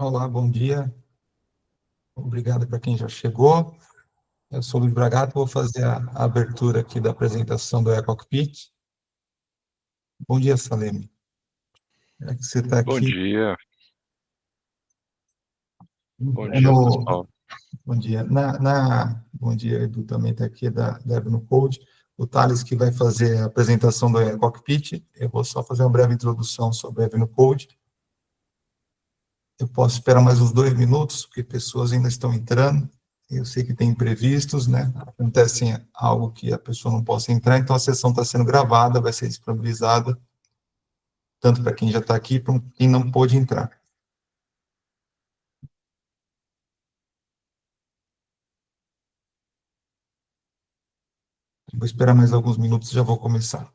Olá, bom dia. Obrigado para quem já chegou. Eu sou o Luiz Bragato, vou fazer a abertura aqui da apresentação do eCockpit. Bom dia, Saleme. É que você está Bom aqui dia, bom dia, no... pessoal. Bom dia. Bom dia, Edu também está aqui da Evno Code. O Thales que vai fazer a apresentação do eCockpit. Eu vou só fazer uma breve introdução sobre a Evno Code. Eu posso esperar mais uns 2 minutos, porque pessoas ainda estão entrando. Eu sei que tem imprevistos, né? Acontece algo que a pessoa não possa entrar, então a sessão está sendo gravada, vai ser disponibilizada, tanto para quem já está aqui, como quem não pôde entrar. Vou esperar mais alguns minutos e já vou começar.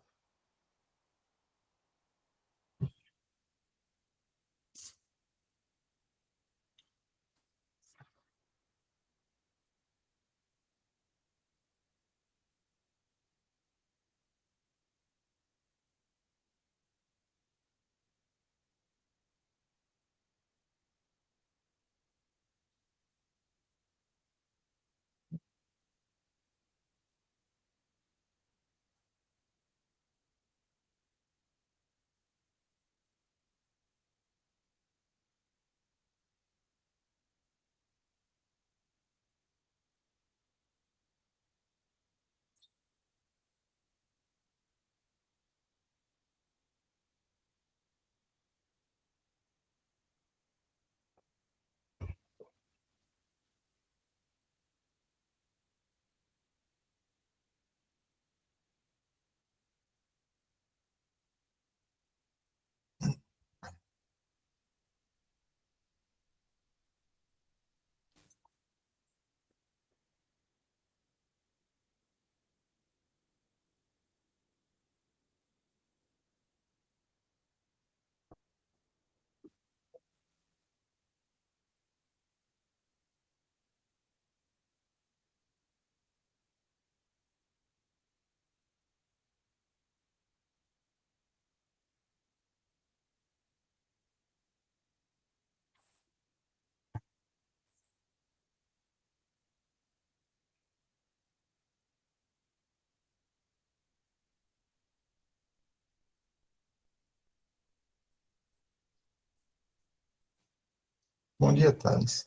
Bom dia, Thales.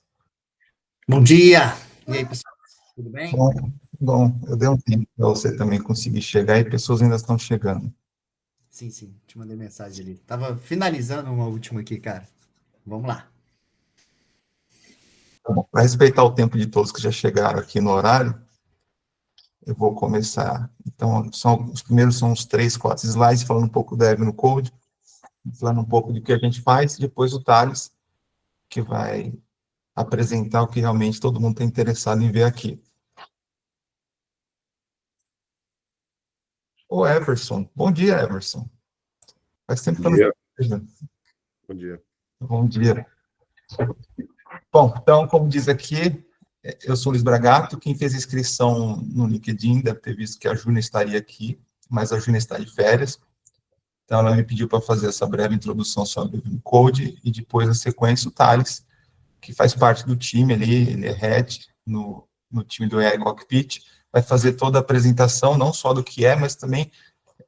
Bom dia! E aí, pessoal? Tudo bem? Bom, eu dei um tempo para você também conseguir chegar e pessoas ainda estão chegando. Sim, te mandei mensagem ali. Tava finalizando uma última aqui, cara. Vamos lá. Para respeitar o tempo de todos que já chegaram aqui no horário, eu vou começar. Então, os primeiros são uns 3, 4 slides, falando um pouco da Evno Code, falando um pouco do que a gente faz, depois o Thales, que vai apresentar o que realmente todo mundo está interessado em ver aqui. Ô, Everson. Bom dia, Everson. Faz tempo que eu não vejo. Bom dia. Bom dia. Bom, então, como diz aqui, eu sou o Luiz Bragato. Quem fez inscrição no LinkedIn deve ter visto que a Júnia estaria aqui, mas a Júnia está de férias. Então, ela me pediu para fazer essa breve introdução sobre o Code e depois, na sequência, o Thales, que faz parte do time ali, ele é head no time do AI Cockpit, vai fazer toda a apresentação, não só do que é, mas também,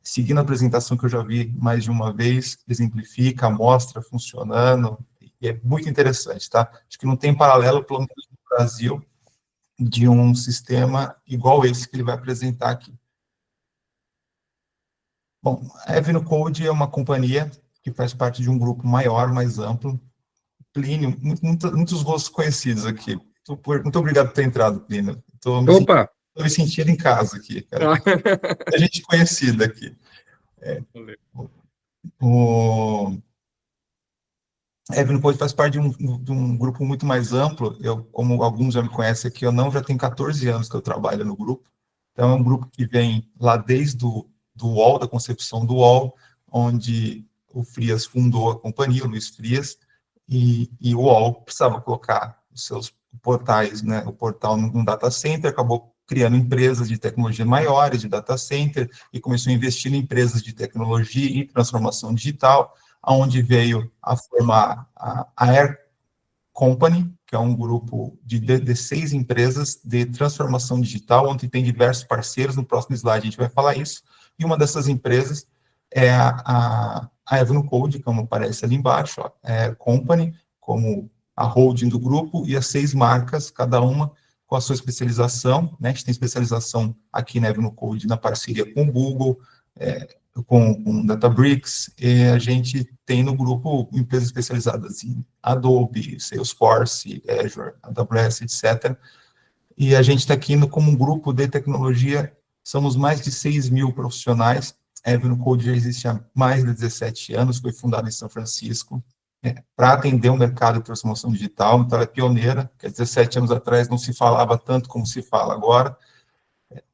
seguindo a apresentação que eu já vi mais de uma vez, exemplifica, mostra funcionando, e é muito interessante, tá? Acho que não tem paralelo, pelo menos no Brasil, de um sistema igual esse que ele vai apresentar aqui. Bom, a Evno Code é uma companhia que faz parte de um grupo maior, mais amplo. Plínio, muitos rostos conhecidos aqui. Muito obrigado por ter entrado, Plínio. Estou me sentindo em casa aqui, cara. Muita gente conhecida aqui. O Evno Code faz parte de um grupo muito mais amplo. Eu, como alguns já me conhecem aqui, já tenho 14 anos que eu trabalho no grupo. Então, é um grupo que vem lá desde do UOL, da concepção do UOL, onde o Frias fundou a companhia, o Luiz Frias, e o UOL precisava colocar os seus portais, né, o portal num data center, acabou criando empresas de tecnologia maiores, de data center, e começou a investir em empresas de tecnologia e transformação digital, aonde veio a formar a Company, que é um grupo de 6 empresas de transformação digital, onde tem diversos parceiros. No próximo slide a gente vai falar isso. E uma dessas empresas é a Avenue Code, como aparece ali embaixo, ó, é Company, como a holding do grupo, e as 6 marcas, cada uma com a sua especialização, né? A gente tem especialização aqui na Avenue Code na parceria com o Google, com Databricks, e a gente tem no grupo empresas especializadas em Adobe, Salesforce, Azure, AWS, etc. E a gente está aqui como um grupo de tecnologia, somos mais de 6 mil profissionais. A Avenue Code já existe há mais de 17 anos, foi fundada em São Francisco, para atender o mercado de transformação digital, então ela é pioneira, que há 17 anos atrás não se falava tanto como se fala agora,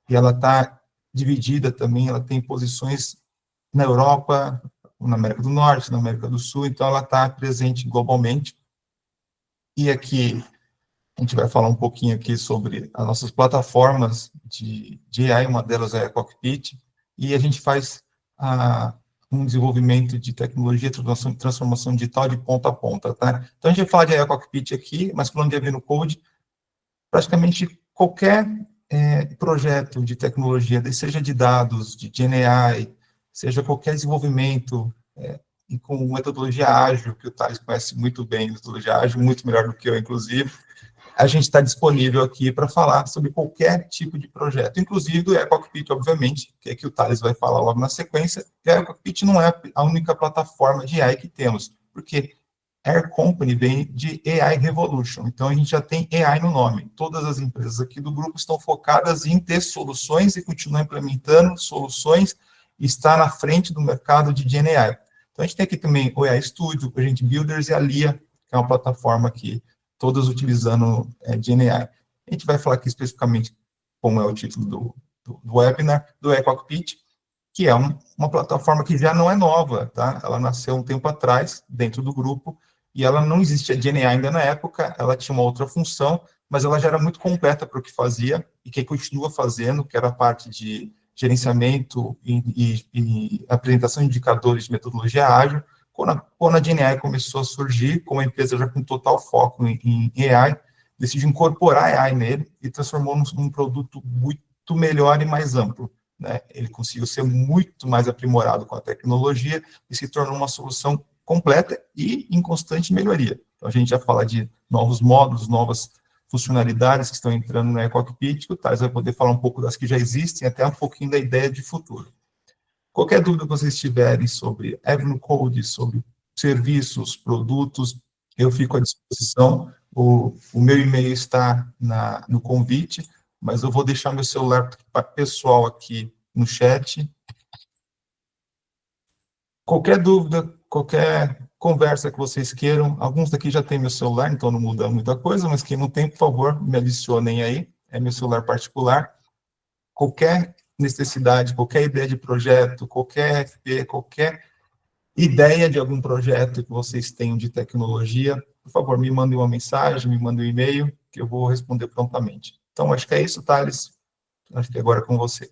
e ela está dividida também, ela tem posições na Europa, na América do Norte, na América do Sul, então ela está presente globalmente. E aqui a gente vai falar um pouquinho aqui sobre as nossas plataformas de AI, uma delas é a Cockpit, e a gente faz um desenvolvimento de tecnologia, transformação digital de ponta a ponta, tá? Então a gente vai falar de AI Cockpit aqui, mas falando de Avenue Code, praticamente qualquer projeto de tecnologia, seja de dados, de GenAI, seja qualquer desenvolvimento e com metodologia ágil, que o Thales conhece muito bem, metodologia ágil, muito melhor do que eu, inclusive, a gente está disponível aqui para falar sobre qualquer tipo de projeto, inclusive do AI Cockpit, obviamente, que é que o Thales vai falar logo na sequência. E a AI Cockpit não é a única plataforma de AI que temos, porque Air Company vem de AI Revolution, então a gente já tem AI no nome. Todas as empresas aqui do grupo estão focadas em ter soluções e continuar implementando soluções e estar na frente do mercado de GenAI. Então a gente tem aqui também o AI Studio, o Agent Builders e a LIA, que é uma plataforma que todas utilizando GenAI. A gente vai falar aqui especificamente, como é o título do webinar, do AI Cockpit, que é uma plataforma que já não é nova, tá? Ela nasceu um tempo atrás, dentro do grupo, e ela não existia GenAI ainda na época, ela tinha uma outra função, mas ela já era muito completa para o que fazia, e que continua fazendo, que era a parte de gerenciamento e apresentação de indicadores de metodologia ágil. Quando a GenAI começou a surgir, como a empresa já com total foco em AI, decidiu incorporar AI nele e transformou num produto muito melhor e mais amplo, né? Ele conseguiu ser muito mais aprimorado com a tecnologia e se tornou uma solução completa e em constante melhoria. Então, a gente já fala de novos módulos, novas funcionalidades que estão entrando no Cockpit, o Thales vai poder falar um pouco das que já existem, até um pouquinho da ideia de futuro. Qualquer dúvida que vocês tiverem sobre Avenue Code, sobre serviços, produtos, eu fico à disposição. O meu e-mail está no convite, mas eu vou deixar meu celular pessoal aqui no chat. Qualquer dúvida, qualquer conversa que vocês queiram, alguns daqui já têm meu celular, então não muda muita coisa, mas quem não tem, por favor, me adicionem aí, é meu celular particular. Qualquer necessidade, qualquer ideia de projeto, qualquer FP, qualquer ideia de algum projeto que vocês tenham de tecnologia, por favor, me mandem uma mensagem, me mandem um e-mail, que eu vou responder prontamente. Então, acho que é isso, Thales. Acho que agora é com você.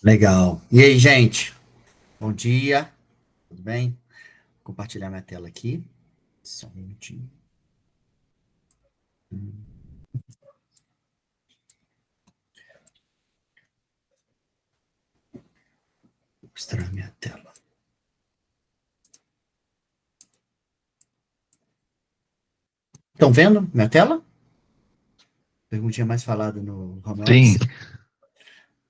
Legal. E aí, gente? Bom dia. Tudo bem? Vou compartilhar minha tela aqui. Só um minutinho. Vou mostrar minha tela. Estão vendo minha tela? Perguntinha mais falada no home Sim, office.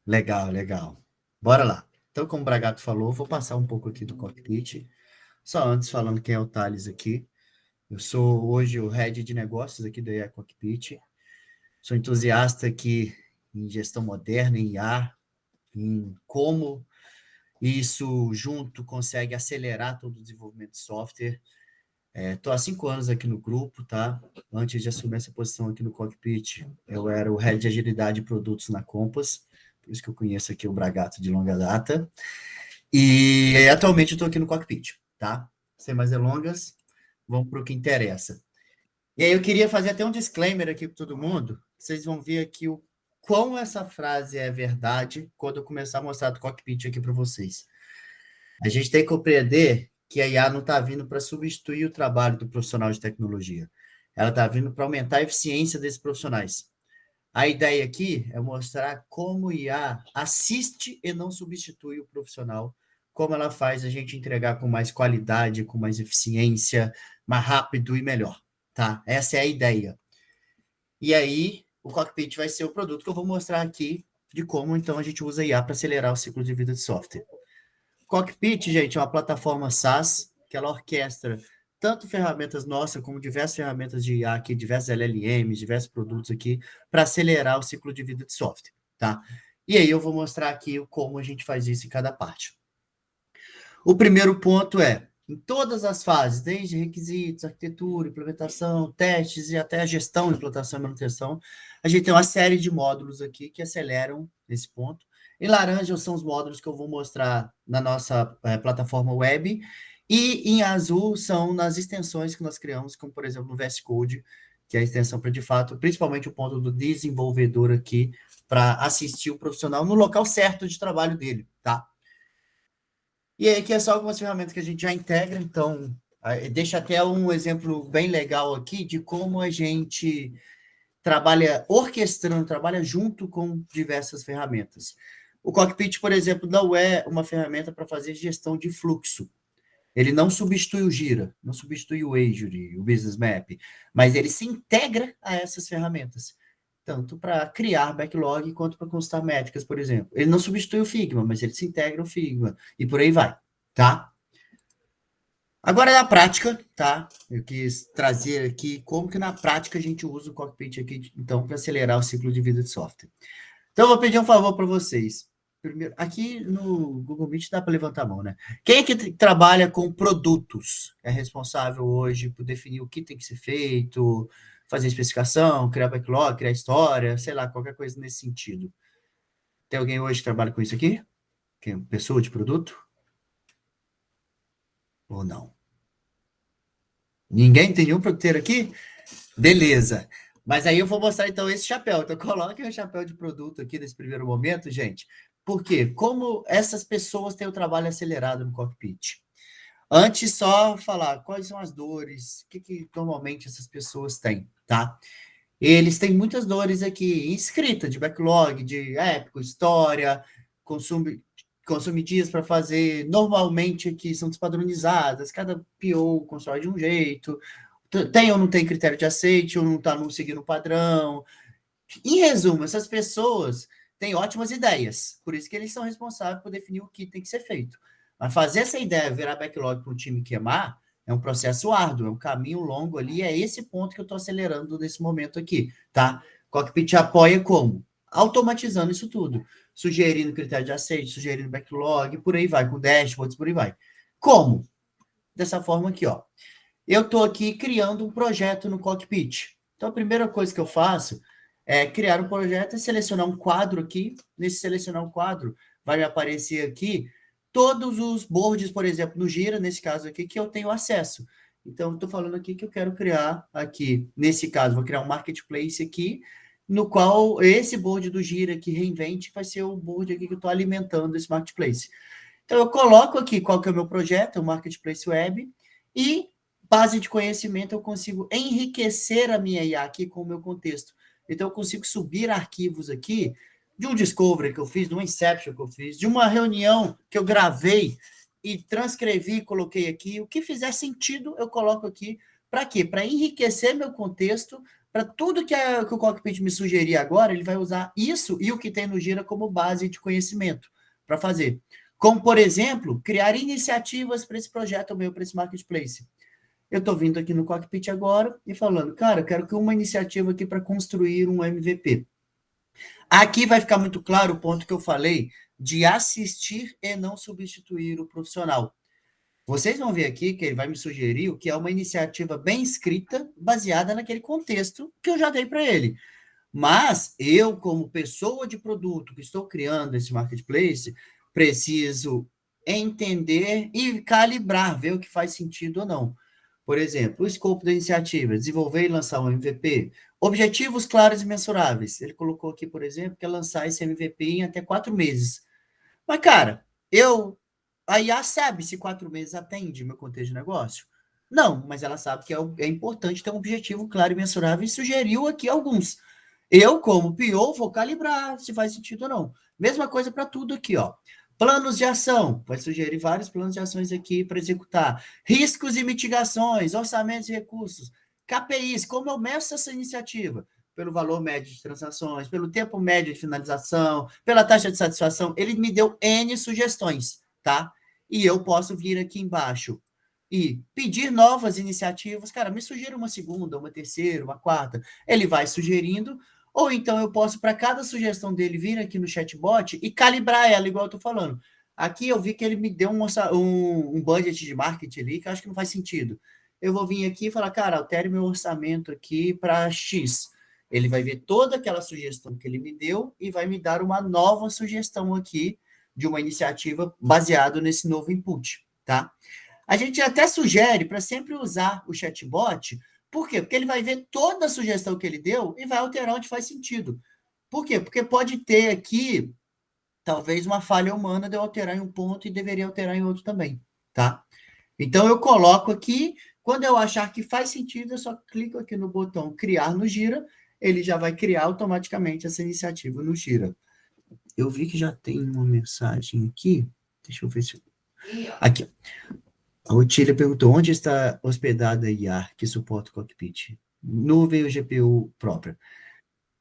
Legal, legal. Bora lá. Então, como o Bragato falou, vou passar um pouco aqui do cockpit. Só antes, falando quem é o Thales aqui. Eu sou hoje o head de negócios aqui do AI Cockpit. Sou entusiasta aqui em gestão moderna, em IA, em como isso junto consegue acelerar todo o desenvolvimento de software. Estou há 5 anos aqui no grupo, tá? Antes de assumir essa posição aqui no Cockpit, eu era o head de agilidade e produtos na Compass, por isso que eu conheço aqui o Bragato de longa data. E atualmente eu estou aqui no Cockpit, tá? Sem mais delongas, vamos para o que interessa. E aí eu queria fazer até um disclaimer aqui para todo mundo. Vocês vão ver aqui o quão essa frase é verdade quando eu começar a mostrar do Cockpit aqui para vocês. A gente tem que compreender que a IA não está vindo para substituir o trabalho do profissional de tecnologia. Ela está vindo para aumentar a eficiência desses profissionais. A ideia aqui é mostrar como o IA assiste e não substitui o profissional, como ela faz a gente entregar com mais qualidade, com mais eficiência, mais rápido e melhor, tá? Essa é a ideia. E aí, o Cockpit vai ser o produto que eu vou mostrar aqui de como, então, a gente usa IA para acelerar o ciclo de vida de software. Cockpit, gente, é uma plataforma SaaS que ela orquestra tanto ferramentas nossas como diversas ferramentas de IA aqui, diversos LLMs, diversos produtos aqui, para acelerar o ciclo de vida de software, tá? E aí eu vou mostrar aqui como a gente faz isso em cada parte. O primeiro ponto é, em todas as fases, desde requisitos, arquitetura, implementação, testes e até a gestão, implantação e manutenção, a gente tem uma série de módulos aqui que aceleram esse ponto. Em laranja são os módulos que eu vou mostrar na nossa plataforma web, e em azul são nas extensões que nós criamos, como por exemplo no VS Code, que é a extensão para de fato, principalmente o ponto do desenvolvedor aqui, para assistir o profissional no local certo de trabalho dele, tá? E aí, aqui é só algumas ferramentas que a gente já integra, então, deixa até um exemplo bem legal aqui de como a gente trabalha orquestrando, trabalha junto com diversas ferramentas. O Cockpit, por exemplo, não é uma ferramenta para fazer gestão de fluxo. Ele não substitui o Gira, não substitui o Azure, o Business Map, mas ele se integra a essas ferramentas, tanto para criar backlog quanto para constar métricas, por exemplo. Ele não substitui o Figma, mas ele se integra ao Figma e por aí vai, tá? Agora na prática, tá? Eu quis trazer aqui como que na prática a gente usa o Cockpit aqui, então, para acelerar o ciclo de vida de software. Então, eu vou pedir um favor para vocês. Primeiro, aqui no Google Meet dá para levantar a mão, né? Quem é que trabalha com produtos? É responsável hoje por definir o que tem que ser feito, fazer especificação, criar backlog, criar história, sei lá, qualquer coisa nesse sentido. Tem alguém hoje que trabalha com isso aqui? Quem? Pessoa de produto? Ou não? Ninguém tem nenhum produtor aqui? Beleza. Mas aí eu vou mostrar então esse chapéu. Então coloquem o chapéu de produto aqui nesse primeiro momento, gente. Por quê? Como essas pessoas têm o trabalho acelerado no cockpit? Antes, só falar quais são as dores, o que normalmente essas pessoas têm, tá? Eles têm muitas dores aqui, escrita, de backlog, de épico, história, consome dias para fazer. Normalmente aqui são despadronizadas, cada PO constrói de um jeito, tem ou não tem critério de aceite, ou não está não seguindo o padrão. Em resumo, essas pessoas têm ótimas ideias, por isso que eles são responsáveis por definir o que tem que ser feito. Mas fazer essa ideia virar backlog para o time queimar é um processo árduo, é um caminho longo ali, é esse ponto que eu estou acelerando nesse momento aqui, tá? Cockpit apoia como? Automatizando isso tudo, sugerindo critério de aceite, sugerindo backlog, por aí vai, com dashboards, por aí vai. Como? Dessa forma aqui, ó. Eu estou aqui criando um projeto no Cockpit. Então, a primeira coisa que eu faço é criar um projeto e selecionar um quadro aqui. Nesse selecionar um quadro, vai me aparecer aqui todos os boards, por exemplo, no Gira, nesse caso aqui, que eu tenho acesso. Então, estou falando aqui que eu quero criar aqui, nesse caso, vou criar um marketplace aqui, no qual esse board do Gira que reinvente vai ser o board aqui que eu estou alimentando esse marketplace. Então, eu coloco aqui qual que é o meu projeto, o Marketplace Web, e base de conhecimento eu consigo enriquecer a minha IA aqui com o meu contexto. Então, eu consigo subir arquivos aqui de um discovery que eu fiz, de um inception que eu fiz, de uma reunião que eu gravei e transcrevi e coloquei aqui. O que fizer sentido, eu coloco aqui. Para quê? Para enriquecer meu contexto, para tudo que o Cockpit me sugerir agora, ele vai usar isso e o que tem no Gira como base de conhecimento para fazer. Como, por exemplo, criar iniciativas para esse projeto meu, para esse marketplace. Eu estou vindo aqui no Cockpit agora e falando, cara, eu quero que uma iniciativa aqui para construir um MVP. Aqui vai ficar muito claro o ponto que eu falei de assistir e não substituir o profissional. Vocês vão ver aqui que ele vai me sugerir o que é uma iniciativa bem escrita, baseada naquele contexto que eu já dei para ele. Mas eu, como pessoa de produto que estou criando esse marketplace, preciso entender e calibrar, ver o que faz sentido ou não. Por exemplo, o escopo da iniciativa, desenvolver e lançar um MVP. Objetivos claros e mensuráveis. Ele colocou aqui, por exemplo, que é lançar esse MVP em até 4 meses. Mas, cara, a IA sabe se 4 meses atende meu contexto de negócio? Não, mas ela sabe que é importante ter um objetivo claro e mensurável e sugeriu aqui alguns. Eu, como PO, vou calibrar se faz sentido ou não. Mesma coisa para tudo aqui, ó. Planos de ação, vai sugerir vários planos de ações aqui para executar. Riscos e mitigações, orçamentos e recursos. KPIs, como eu meço essa iniciativa? Pelo valor médio de transações, pelo tempo médio de finalização, pela taxa de satisfação. Ele me deu N sugestões, tá? E eu posso vir aqui embaixo e pedir novas iniciativas. Cara, me sugira uma segunda, uma terceira, uma quarta. Ele vai sugerindo, ou então eu posso, para cada sugestão dele, vir aqui no chatbot e calibrar ela, igual eu estou falando. Aqui eu vi que ele me deu um budget de marketing ali, que eu acho que não faz sentido. Eu vou vir aqui e falar, cara, altere meu orçamento aqui para X. Ele vai ver toda aquela sugestão que ele me deu e vai me dar uma nova sugestão aqui de uma iniciativa baseado nesse novo input, tá? A gente até sugere para sempre usar o chatbot. Por quê? Porque ele vai ver toda a sugestão que ele deu e vai alterar onde faz sentido. Por quê? Porque pode ter aqui, talvez, uma falha humana de eu alterar em um ponto e deveria alterar em outro também, tá? Então, eu coloco aqui, quando eu achar que faz sentido, eu só clico aqui no botão criar no Gira, ele já vai criar automaticamente essa iniciativa no Gira. Eu vi que já tem uma mensagem aqui. Deixa eu ver se... Aqui. A Otília perguntou, onde está hospedada a IA que suporta o cockpit? Nuvem ou GPU própria?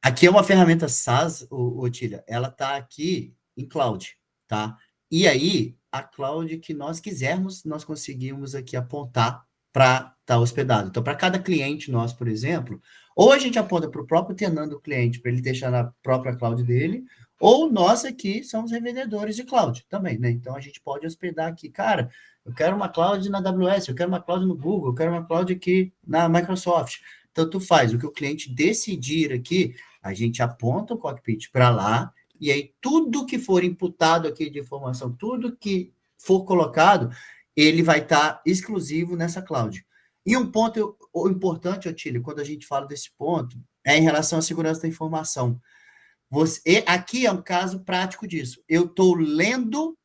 Aqui é uma ferramenta SaaS, Otília, ela está aqui em cloud, tá? E aí, a cloud que nós quisermos, nós conseguimos aqui apontar para estar hospedado. Então, para cada cliente nosso, por exemplo, ou a gente aponta para o próprio tenant do cliente, para ele deixar na própria cloud dele, ou nós aqui somos revendedores de cloud também, né? Então, a gente pode hospedar aqui, cara, eu quero uma cloud na AWS, eu quero uma cloud no Google, eu quero uma cloud aqui na Microsoft. Então, tu faz o que o cliente decidir aqui, a gente aponta o cockpit para lá, e aí tudo que for imputado aqui de informação, tudo que for colocado, ele vai estar exclusivo nessa cloud. E um ponto importante, Otílio, quando a gente fala desse ponto, é em relação à segurança da informação. Aqui é um caso prático disso. Eu estou lendo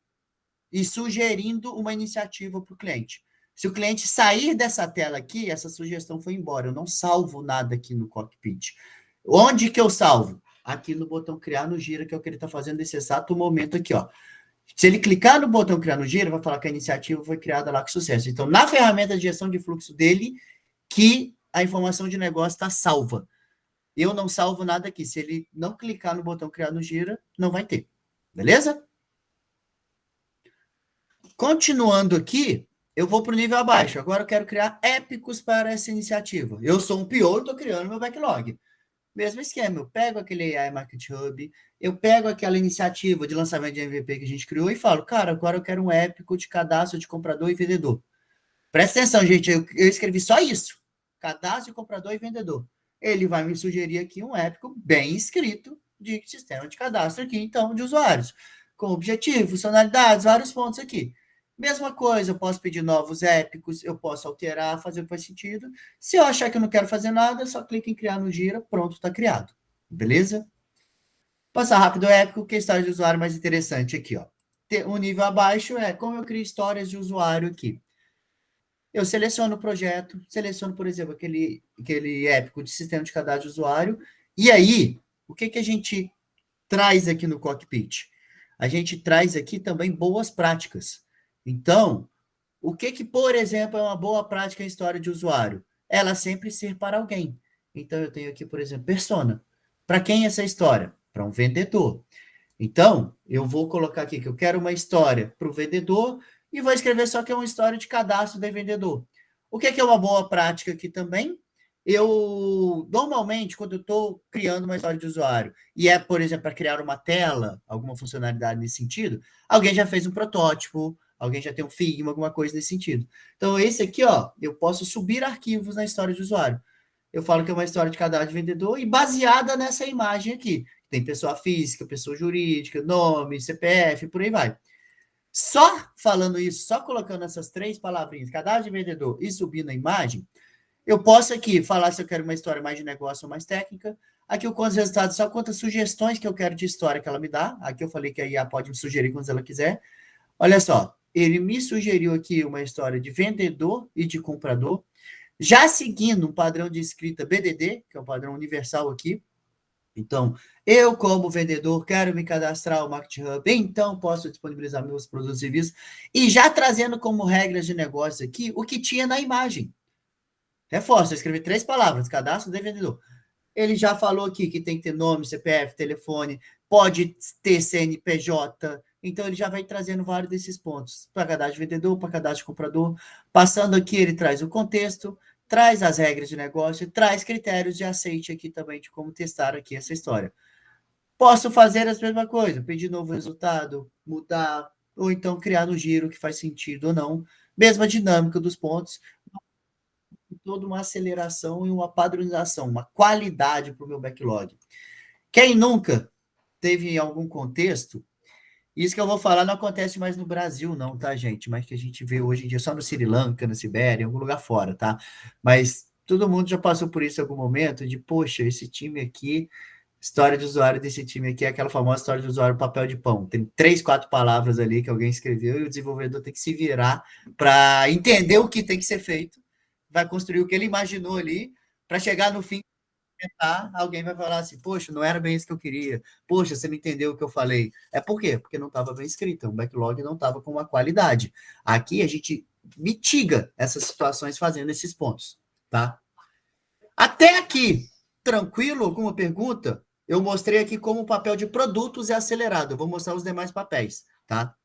e sugerindo uma iniciativa para o cliente. Se o cliente sair dessa tela aqui, essa sugestão foi embora. Eu não salvo nada aqui no cockpit. Onde que eu salvo? Aqui no botão criar no Gira, que é o que ele está fazendo nesse exato momento aqui, ó. Se ele clicar no botão criar no Gira, vai falar que a iniciativa foi criada lá com sucesso. Então, na ferramenta de gestão de fluxo dele, que a informação de negócio está salva. Eu não salvo nada aqui. Se ele não clicar no botão criar no Gira, não vai ter. Beleza? Continuando aqui, eu vou para o nível abaixo. Agora eu quero criar épicos para essa iniciativa. Eu sou um PO e estou criando meu backlog. Mesmo esquema, eu pego aquele AI Market Hub, eu pego aquela iniciativa de lançamento de MVP que a gente criou e falo, cara, agora eu quero um épico de cadastro de comprador e vendedor. Presta atenção, gente, eu escrevi só isso. Cadastro de comprador e vendedor. Ele vai me sugerir aqui um épico bem escrito de sistema de cadastro aqui, então, de usuários. Com objetivo, funcionalidades, vários pontos aqui. Mesma coisa, eu posso pedir novos épicos, eu posso alterar, fazer o que faz sentido. Se eu achar que eu não quero fazer nada, só clico em criar no Gira, pronto, está criado. Beleza? Passar rápido o épico, que é a história de usuário mais interessante aqui, ó. O nível abaixo é como eu crio histórias de usuário aqui. Eu seleciono o projeto, seleciono, por exemplo, aquele épico de sistema de cadastro de usuário, e aí, o que a gente traz aqui no cockpit? A gente traz aqui também boas práticas. Então, o que, por exemplo, é uma boa prática em história de usuário? Ela sempre ser para alguém. Então, eu tenho aqui, por exemplo, persona. Para quem é essa história? Para um vendedor. Então, eu vou colocar aqui que eu quero uma história para o vendedor e vou escrever só que é uma história de cadastro de vendedor. O que é uma boa prática aqui também? Eu, normalmente, quando eu estou criando uma história de usuário, e é, por exemplo, para criar uma tela, alguma funcionalidade nesse sentido, alguém já fez um protótipo, alguém já tem um Figma, alguma coisa nesse sentido. Então, esse aqui, ó, eu posso subir arquivos na história de usuário. Eu falo que é uma história de cadastro de vendedor e baseada nessa imagem aqui. Tem pessoa física, pessoa jurídica, nome, CPF, por aí vai. Só falando isso, só colocando essas três palavrinhas, cadastro de vendedor e subindo a imagem, eu posso aqui falar se eu quero uma história mais de negócio ou mais técnica. Aqui eu conto os resultados, só quantas sugestões que eu quero de história que ela me dá. Aqui eu falei que a IA pode me sugerir quando ela quiser. Olha só, ele me sugeriu aqui uma história de vendedor e de comprador, já seguindo um padrão de escrita BDD, que é um padrão universal aqui. Então, eu, como vendedor, quero me cadastrar ao Market Hub, então posso disponibilizar meus produtos e serviços, e já trazendo como regras de negócio aqui o que tinha na imagem. Reforço, eu escrevi 3 palavras, cadastro de vendedor. Ele já falou aqui que tem que ter nome, CPF, telefone, pode ter CNPJ, então ele já vai trazendo vários desses pontos. Para cadastro de vendedor, para cadastro de comprador. Passando aqui, ele traz o contexto, traz as regras de negócio, traz critérios de aceite aqui também, de como testar aqui essa história. Posso fazer a mesma coisa, pedir novo resultado, mudar, ou então criar no giro que faz sentido ou não. Mesma dinâmica dos pontos, toda uma aceleração e uma padronização, uma qualidade para o meu backlog. Quem nunca teve em algum contexto, isso que eu vou falar não acontece mais no Brasil, não, tá, gente? Mas que a gente vê hoje em dia só no Sri Lanka, na Sibéria, em algum lugar fora, tá? Mas todo mundo já passou por isso em algum momento, de, poxa, esse time aqui, história de usuário desse time aqui é aquela famosa história de usuário papel de pão. Tem 3, 4 palavras ali que alguém escreveu e o desenvolvedor tem que se virar para entender o que tem que ser feito, vai construir o que ele imaginou ali, para chegar no fim alguém vai falar assim, poxa, não era bem isso que eu queria, poxa, você não entendeu o que eu falei. É por quê? Porque não estava bem escrito, o backlog não estava com uma qualidade. Aqui a gente mitiga essas situações fazendo esses pontos, tá? Até aqui, tranquilo? Alguma pergunta? Eu mostrei aqui como o papel de produtos é acelerado, eu vou mostrar os demais papéis, tá?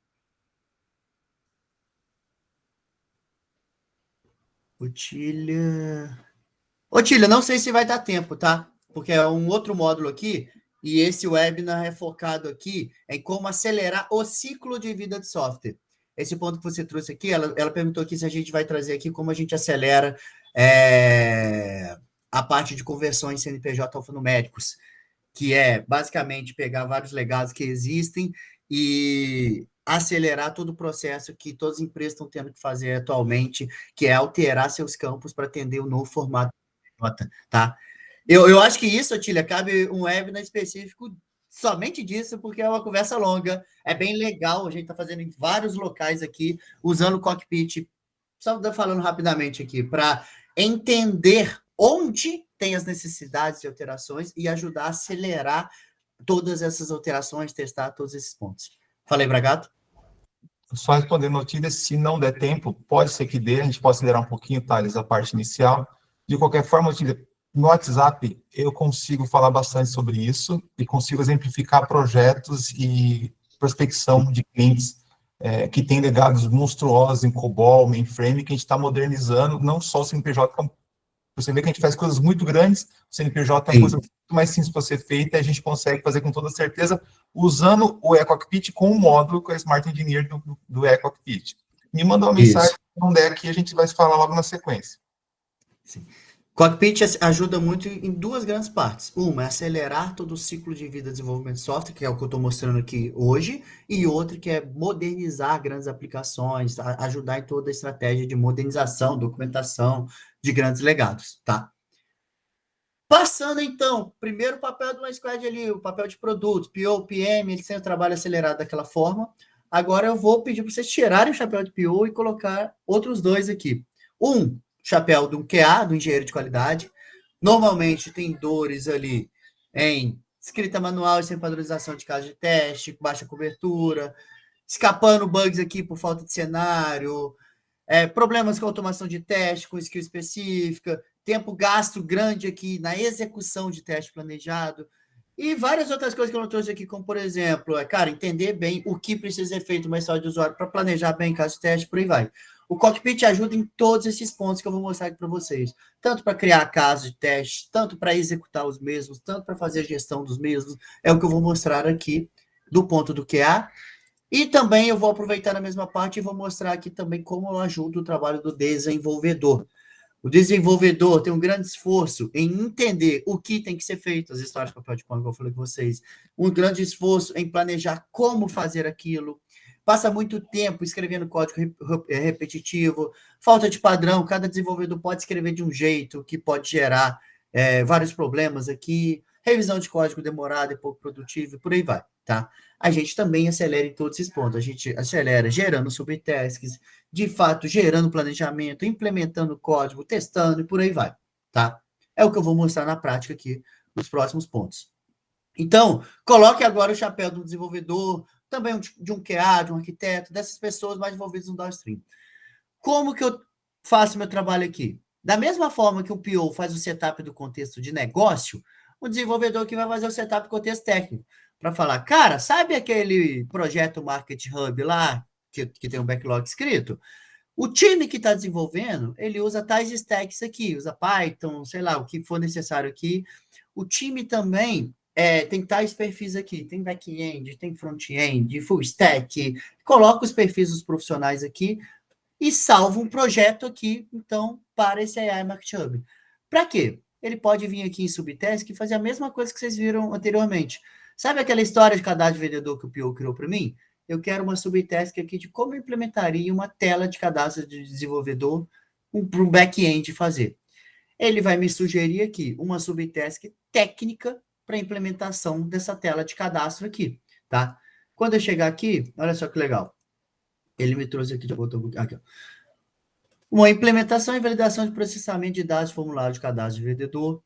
Otília... Otília, não sei se vai dar tempo, tá? Porque é um outro módulo aqui, e esse webinar é focado aqui em como acelerar o ciclo de vida de software. Esse ponto que você trouxe aqui, ela perguntou aqui se a gente vai trazer aqui como a gente acelera a parte de conversão em CNPJ alfanuméricos, que é basicamente pegar vários legados que existem e acelerar todo o processo que todas as empresas estão tendo que fazer atualmente, que é alterar seus campos para atender o novo formato, tá? Eu acho que isso, Otília, cabe um webinar específico somente disso, porque é uma conversa longa, é bem legal, a gente está fazendo em vários locais aqui, usando o cockpit, só falando rapidamente aqui, para entender onde tem as necessidades e alterações e ajudar a acelerar todas essas alterações, testar todos esses pontos. Falei, Bragato? Só respondendo notícia, se não der tempo, pode ser que dê, a gente pode acelerar um pouquinho, Thales, a parte inicial. De qualquer forma, no WhatsApp, eu consigo falar bastante sobre isso e consigo exemplificar projetos e prospecção de clientes que têm legados monstruosos em COBOL, mainframe, que a gente está modernizando, não só o CNPJ, como você vê que a gente faz coisas muito grandes, o CNPJ é uma coisa muito mais simples para ser feita, e a gente consegue fazer com toda certeza, usando o eCockpit com o módulo, com a Smart Engineer do eCockpit. Me manda uma mensagem, se não der aqui, a gente vai se falar logo na sequência. Sim. Cockpit ajuda muito em 2 grandes partes. Uma é acelerar todo o ciclo de vida de desenvolvimento de software, que é o que eu estou mostrando aqui hoje, e outra que é modernizar grandes aplicações, ajudar em toda a estratégia de modernização, documentação de grandes legados, tá? Passando, então, primeiro papel do Squad ali, o papel de produto, PO, PM, ele tem o trabalho acelerado daquela forma. Agora eu vou pedir para vocês tirarem o chapéu de PO e colocar outros 2 aqui. Chapéu do QA, do engenheiro de qualidade. Normalmente tem dores ali em escrita manual e sem padronização de caso de teste, baixa cobertura, escapando bugs aqui por falta de cenário, problemas com automação de teste, com skill específica, tempo gasto grande aqui na execução de teste planejado, e várias outras coisas que eu não trouxe aqui, como, por exemplo, entender bem o que precisa ser feito no história de usuário para planejar bem caso de teste, por aí vai. O Cockpit ajuda em todos esses pontos que eu vou mostrar aqui para vocês, tanto para criar casos de teste, tanto para executar os mesmos, tanto para fazer a gestão dos mesmos, é o que eu vou mostrar aqui do ponto do QA. E também eu vou aproveitar na mesma parte e vou mostrar aqui também como eu ajudo o trabalho do desenvolvedor. O desenvolvedor tem um grande esforço em entender o que tem que ser feito, as histórias de papel de pão, que eu falei com vocês. Um grande esforço em planejar como fazer aquilo. Passa muito tempo escrevendo código repetitivo, falta de padrão, cada desenvolvedor pode escrever de um jeito que pode gerar vários problemas aqui, revisão de código demorada e pouco produtivo, e por aí vai, tá? A gente também acelera em todos esses pontos. A gente acelera gerando subtasks, de fato, gerando planejamento, implementando código, testando e por aí vai, tá? É o que eu vou mostrar na prática aqui nos próximos pontos. Então, coloque agora o chapéu do desenvolvedor, também de um QA, de um arquiteto, dessas pessoas mais envolvidas no downstream. Como que eu faço meu trabalho aqui? Da mesma forma que o PO faz o setup do contexto de negócio, o desenvolvedor aqui vai fazer o setup do contexto técnico. Para falar, cara, sabe aquele projeto Market Hub lá, que tem um backlog escrito? O time que está desenvolvendo, ele usa tais stacks aqui, usa Python, sei lá, o que for necessário aqui. O time também tem tais perfis aqui, tem back-end, tem front-end, full stack, coloca os perfis dos profissionais aqui e salva um projeto aqui, então, para esse AI Market Hub. Para quê? Ele pode vir aqui em subtask e fazer a mesma coisa que vocês viram anteriormente. Sabe aquela história de cadastro de vendedor que o Pio criou para mim? Eu quero uma subtask aqui de como eu implementaria uma tela de cadastro de desenvolvedor para um back-end fazer. Ele vai me sugerir aqui uma subtask técnica para implementação dessa tela de cadastro aqui, tá? Quando eu chegar aqui, olha só que legal. Ele me trouxe aqui, aqui, ó. Uma implementação e validação de processamento de dados de formulário de cadastro de vendedor,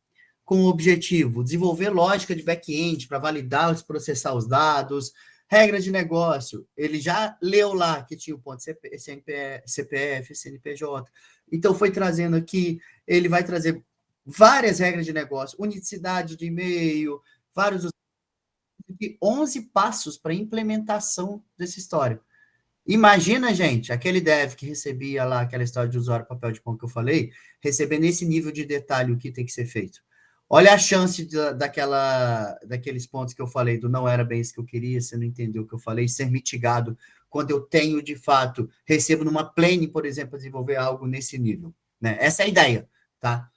com o objetivo desenvolver lógica de back-end para validar e processar os dados, regras de negócio. Ele já leu lá que tinha o ponto CPF, CNPJ. Então, foi trazendo aqui, ele vai trazer várias regras de negócio, unicidade de e-mail, vários 11 passos para implementação dessa história. Imagina, gente, aquele dev que recebia lá aquela história de usuário papel de pão que eu falei, receber nesse nível de detalhe o que tem que ser feito. Olha a chance daqueles pontos que eu falei, do não era bem isso que eu queria, você não entendeu o que eu falei, ser mitigado quando eu tenho, de fato, recebo numa plane, por exemplo, desenvolver algo nesse nível. Né? Essa é a ideia, tá?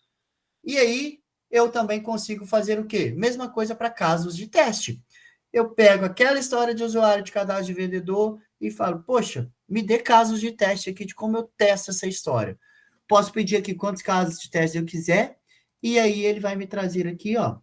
E aí, eu também consigo fazer o quê? Mesma coisa para casos de teste. Eu pego aquela história de usuário de cadastro de vendedor e falo, poxa, me dê casos de teste aqui de como eu testo essa história. Posso pedir aqui quantos casos de teste eu quiser, e aí ele vai me trazer aqui, ó,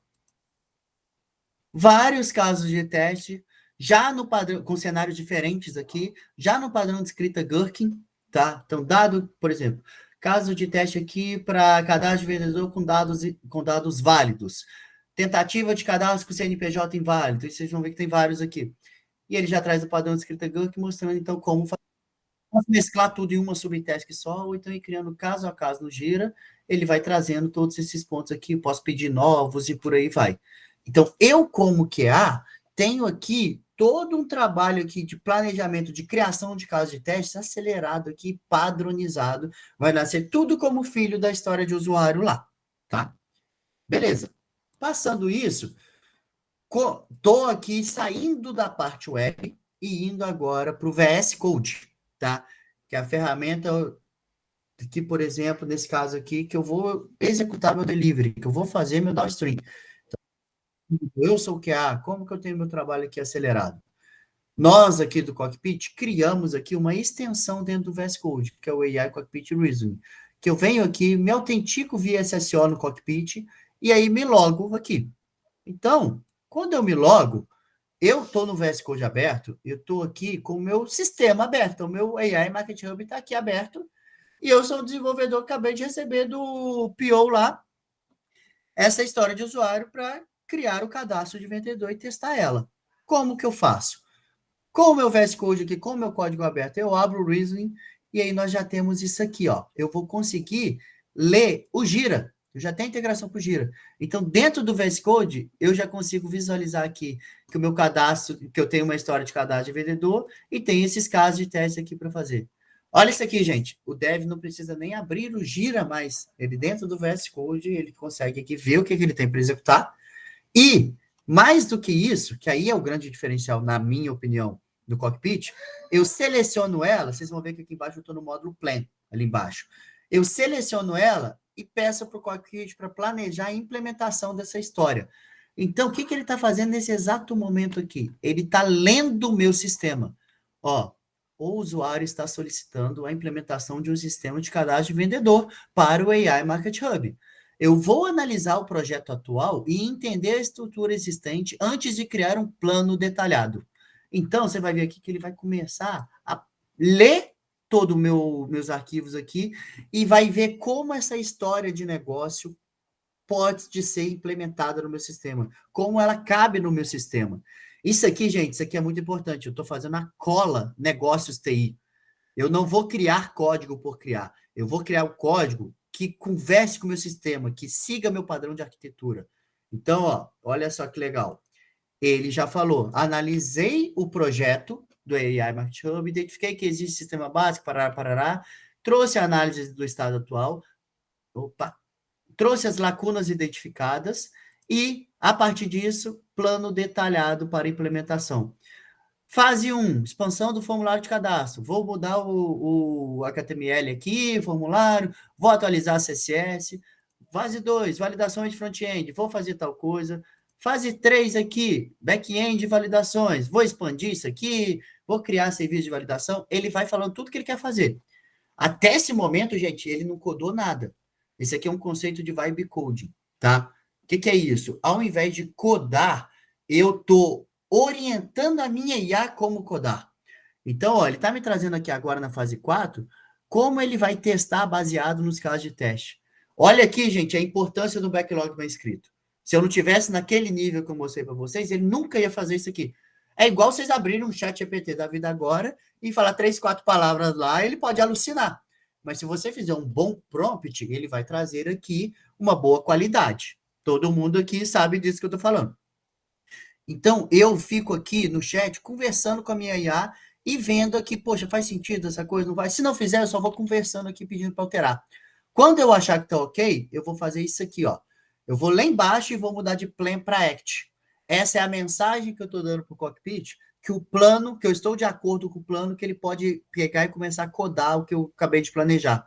vários casos de teste, já no padrão, com cenários diferentes aqui, já no padrão de escrita Gherkin, tá? Então, dado, por exemplo, caso de teste aqui para cadastro de vendedor com dados válidos. Tentativa de cadastro com CNPJ inválido. E vocês vão ver que tem vários aqui. E ele já traz o padrão de escrita Gherkin, mostrando, então, como mesclar tudo em uma subtask só, ou então ir criando caso a caso no Gira, ele vai trazendo todos esses pontos aqui, posso pedir novos e por aí vai. Então, eu, como QA, tenho aqui todo um trabalho aqui de planejamento, de criação de casos de testes acelerado aqui, padronizado, vai nascer tudo como filho da história de usuário lá, tá? Beleza. Passando isso, estou aqui saindo da parte web e indo agora para o VS Code, tá? Que é a ferramenta que, por exemplo, nesse caso aqui, que eu vou executar meu delivery, que eu vou fazer meu downstream. Então, eu sou o QA, como que eu tenho meu trabalho aqui acelerado? Nós aqui do Cockpit criamos aqui uma extensão dentro do VS Code, que é o AI Cockpit Reasoning, que eu venho aqui, me autentico via SSO no Cockpit e aí me logo aqui. Então, quando eu me logo, eu estou no VS Code aberto, eu estou aqui com o meu sistema aberto, o meu AI Market Hub está aqui aberto, e eu sou o desenvolvedor que acabei de receber do PO lá, essa história de usuário para criar o cadastro de vendedor e testar ela. Como que eu faço? Com o meu VS Code aqui, com o meu código aberto, eu abro o Reasoning, e aí nós já temos isso aqui, ó. Eu vou conseguir ler o Gira. Eu já tenho integração com o Gira. Então, dentro do VS Code, eu já consigo visualizar aqui que o meu cadastro, que eu tenho uma história de cadastro de vendedor e tem esses casos de teste aqui para fazer. Olha isso aqui, gente. O dev não precisa nem abrir o Gira mais. Ele dentro do VS Code, ele consegue aqui ver o que ele tem para executar. E, mais do que isso, que aí é o grande diferencial, na minha opinião, do Cockpit, eu seleciono ela, vocês vão ver que aqui embaixo eu estou no módulo Plan, ali embaixo. Eu seleciono ela e peço para o Cockpit para planejar a implementação dessa história. Então, o que ele está fazendo nesse exato momento aqui? Ele está lendo o meu sistema. Ó, o usuário está solicitando a implementação de um sistema de cadastro de vendedor para o AI Market Hub. Eu vou analisar o projeto atual e entender a estrutura existente antes de criar um plano detalhado. Então, você vai ver aqui que ele vai começar a ler todos meus arquivos aqui e vai ver como essa história de negócio pode ser implementada no meu sistema, como ela cabe no meu sistema. Isso aqui, gente, isso aqui é muito importante. Eu estou fazendo a cola negócios TI. Eu não vou criar código por criar. Eu vou criar o código que converse com o meu sistema, que siga meu padrão de arquitetura. Então, ó, olha só que legal. Ele já falou, analisei o projeto do AI Market Hub, identifiquei que existe sistema básico, parará, parará, trouxe a análise do estado atual, opa, trouxe as lacunas identificadas e, a partir disso, plano detalhado para implementação. Fase 1, expansão do formulário de cadastro. Vou mudar o HTML aqui, formulário, vou atualizar a CSS. Fase 2, validações de front-end. Vou fazer tal coisa. Fase 3 aqui, back-end validações. Vou expandir isso aqui, vou criar serviço de validação. Ele vai falando tudo que ele quer fazer. Até esse momento, gente, ele não codou nada. Esse aqui é um conceito de vibe coding, tá? O que é isso? Ao invés de codar, eu estou orientando a minha IA como codar. Então, ó, ele está me trazendo aqui agora na fase 4, como ele vai testar baseado nos casos de teste. Olha aqui, gente, a importância do backlog bem escrito. Se eu não tivesse naquele nível que eu mostrei para vocês, ele nunca ia fazer isso aqui. É igual vocês abrirem um chat GPT da vida agora e falar 3, 4 palavras lá, ele pode alucinar. Mas se você fizer um bom prompt, ele vai trazer aqui uma boa qualidade. Todo mundo aqui sabe disso que eu estou falando. Então, eu fico aqui no chat conversando com a minha IA e vendo aqui, poxa, faz sentido essa coisa, não vai? Se não fizer, eu só vou conversando aqui pedindo para alterar. Quando eu achar que está ok, eu vou fazer isso aqui, ó. Eu vou lá embaixo e vou mudar de plan para act. Essa é a mensagem que eu estou dando para o cockpit, que o plano, que eu estou de acordo com o plano, que ele pode pegar e começar a codar o que eu acabei de planejar.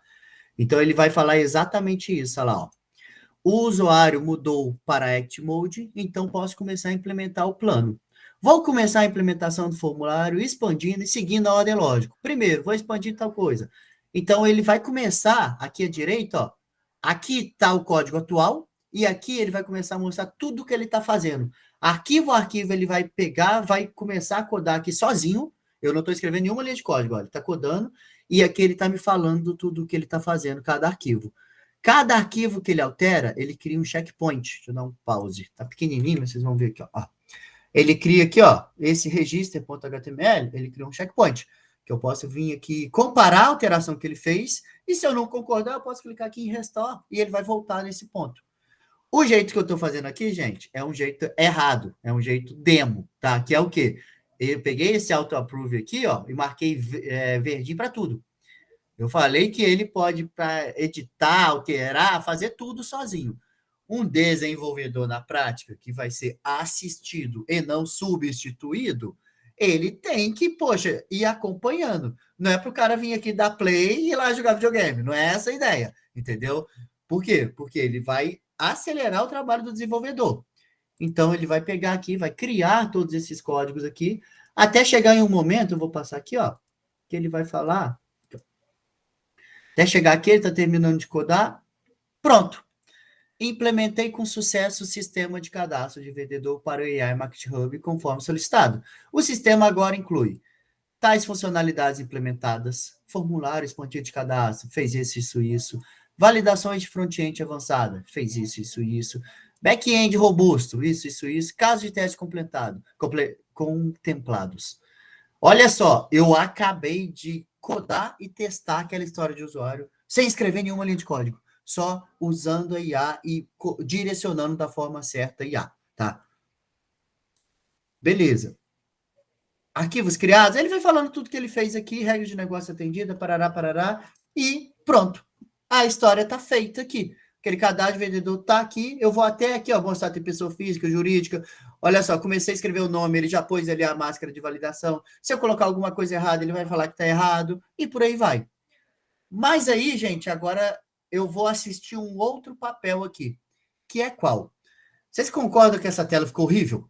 Então, ele vai falar exatamente isso, olha lá, ó. O usuário mudou para Act Mode, então posso começar a implementar o plano. Vou começar a implementação do formulário, expandindo e seguindo a ordem lógica. Primeiro, vou expandir tal coisa. Então, ele vai começar, aqui à direita, ó, aqui está o código atual, e aqui ele vai começar a mostrar tudo o que ele está fazendo. Arquivo a arquivo, ele vai pegar, vai começar a codar aqui sozinho. Eu não estou escrevendo nenhuma linha de código, ó, ele está codando, e aqui ele está me falando tudo o que ele está fazendo, cada arquivo. Cada arquivo que ele altera, ele cria um checkpoint. Deixa eu dar um pause. Tá pequenininho, mas vocês vão ver aqui, ó. Ele cria aqui, ó, esse register.html, ele cria um checkpoint, que eu posso vir aqui comparar a alteração que ele fez, e se eu não concordar, eu posso clicar aqui em restore, e ele vai voltar nesse ponto. O jeito que eu estou fazendo aqui, gente, é um jeito errado, é um jeito demo, tá? Que é o quê? Eu peguei esse auto-approve aqui, ó, e marquei verdinho para tudo. Eu falei que ele pode para editar, alterar, fazer tudo sozinho. Um desenvolvedor na prática que vai ser assistido e não substituído, ele tem que, poxa, ir acompanhando. Não é para o cara vir aqui dar play e ir lá jogar videogame. Não é essa a ideia, entendeu? Por quê? Porque ele vai acelerar o trabalho do desenvolvedor. Então, ele vai pegar aqui, vai criar todos esses códigos aqui, até chegar em um momento, eu vou passar aqui, ó, que ele vai falar. Até chegar aqui, ele está terminando de codar. Pronto. Implementei com sucesso o sistema de cadastro de vendedor para o AI Market Hub, conforme solicitado. O sistema agora inclui tais funcionalidades implementadas, formulário expandido de cadastro, fez isso. Validações de front-end avançada, fez isso. Back-end robusto, isso. Casos de teste contemplados. Olha só, eu acabei de codar e testar aquela história de usuário sem escrever nenhuma linha de código, só usando a IA e direcionando da forma certa a IA, tá? Beleza. Arquivos criados, ele vai falando tudo que ele fez aqui, regra de negócio atendida, parará, e pronto. A história está feita aqui. Aquele cadastro de vendedor está aqui, eu vou até aqui, ó, mostrar tem pessoa física, jurídica. Olha só, comecei a escrever o nome, ele já pôs ali a máscara de validação. Se eu colocar alguma coisa errada, ele vai falar que está errado, e por aí vai. Mas aí, gente, agora eu vou assistir um outro papel aqui, que é qual? Vocês concordam que essa tela ficou horrível?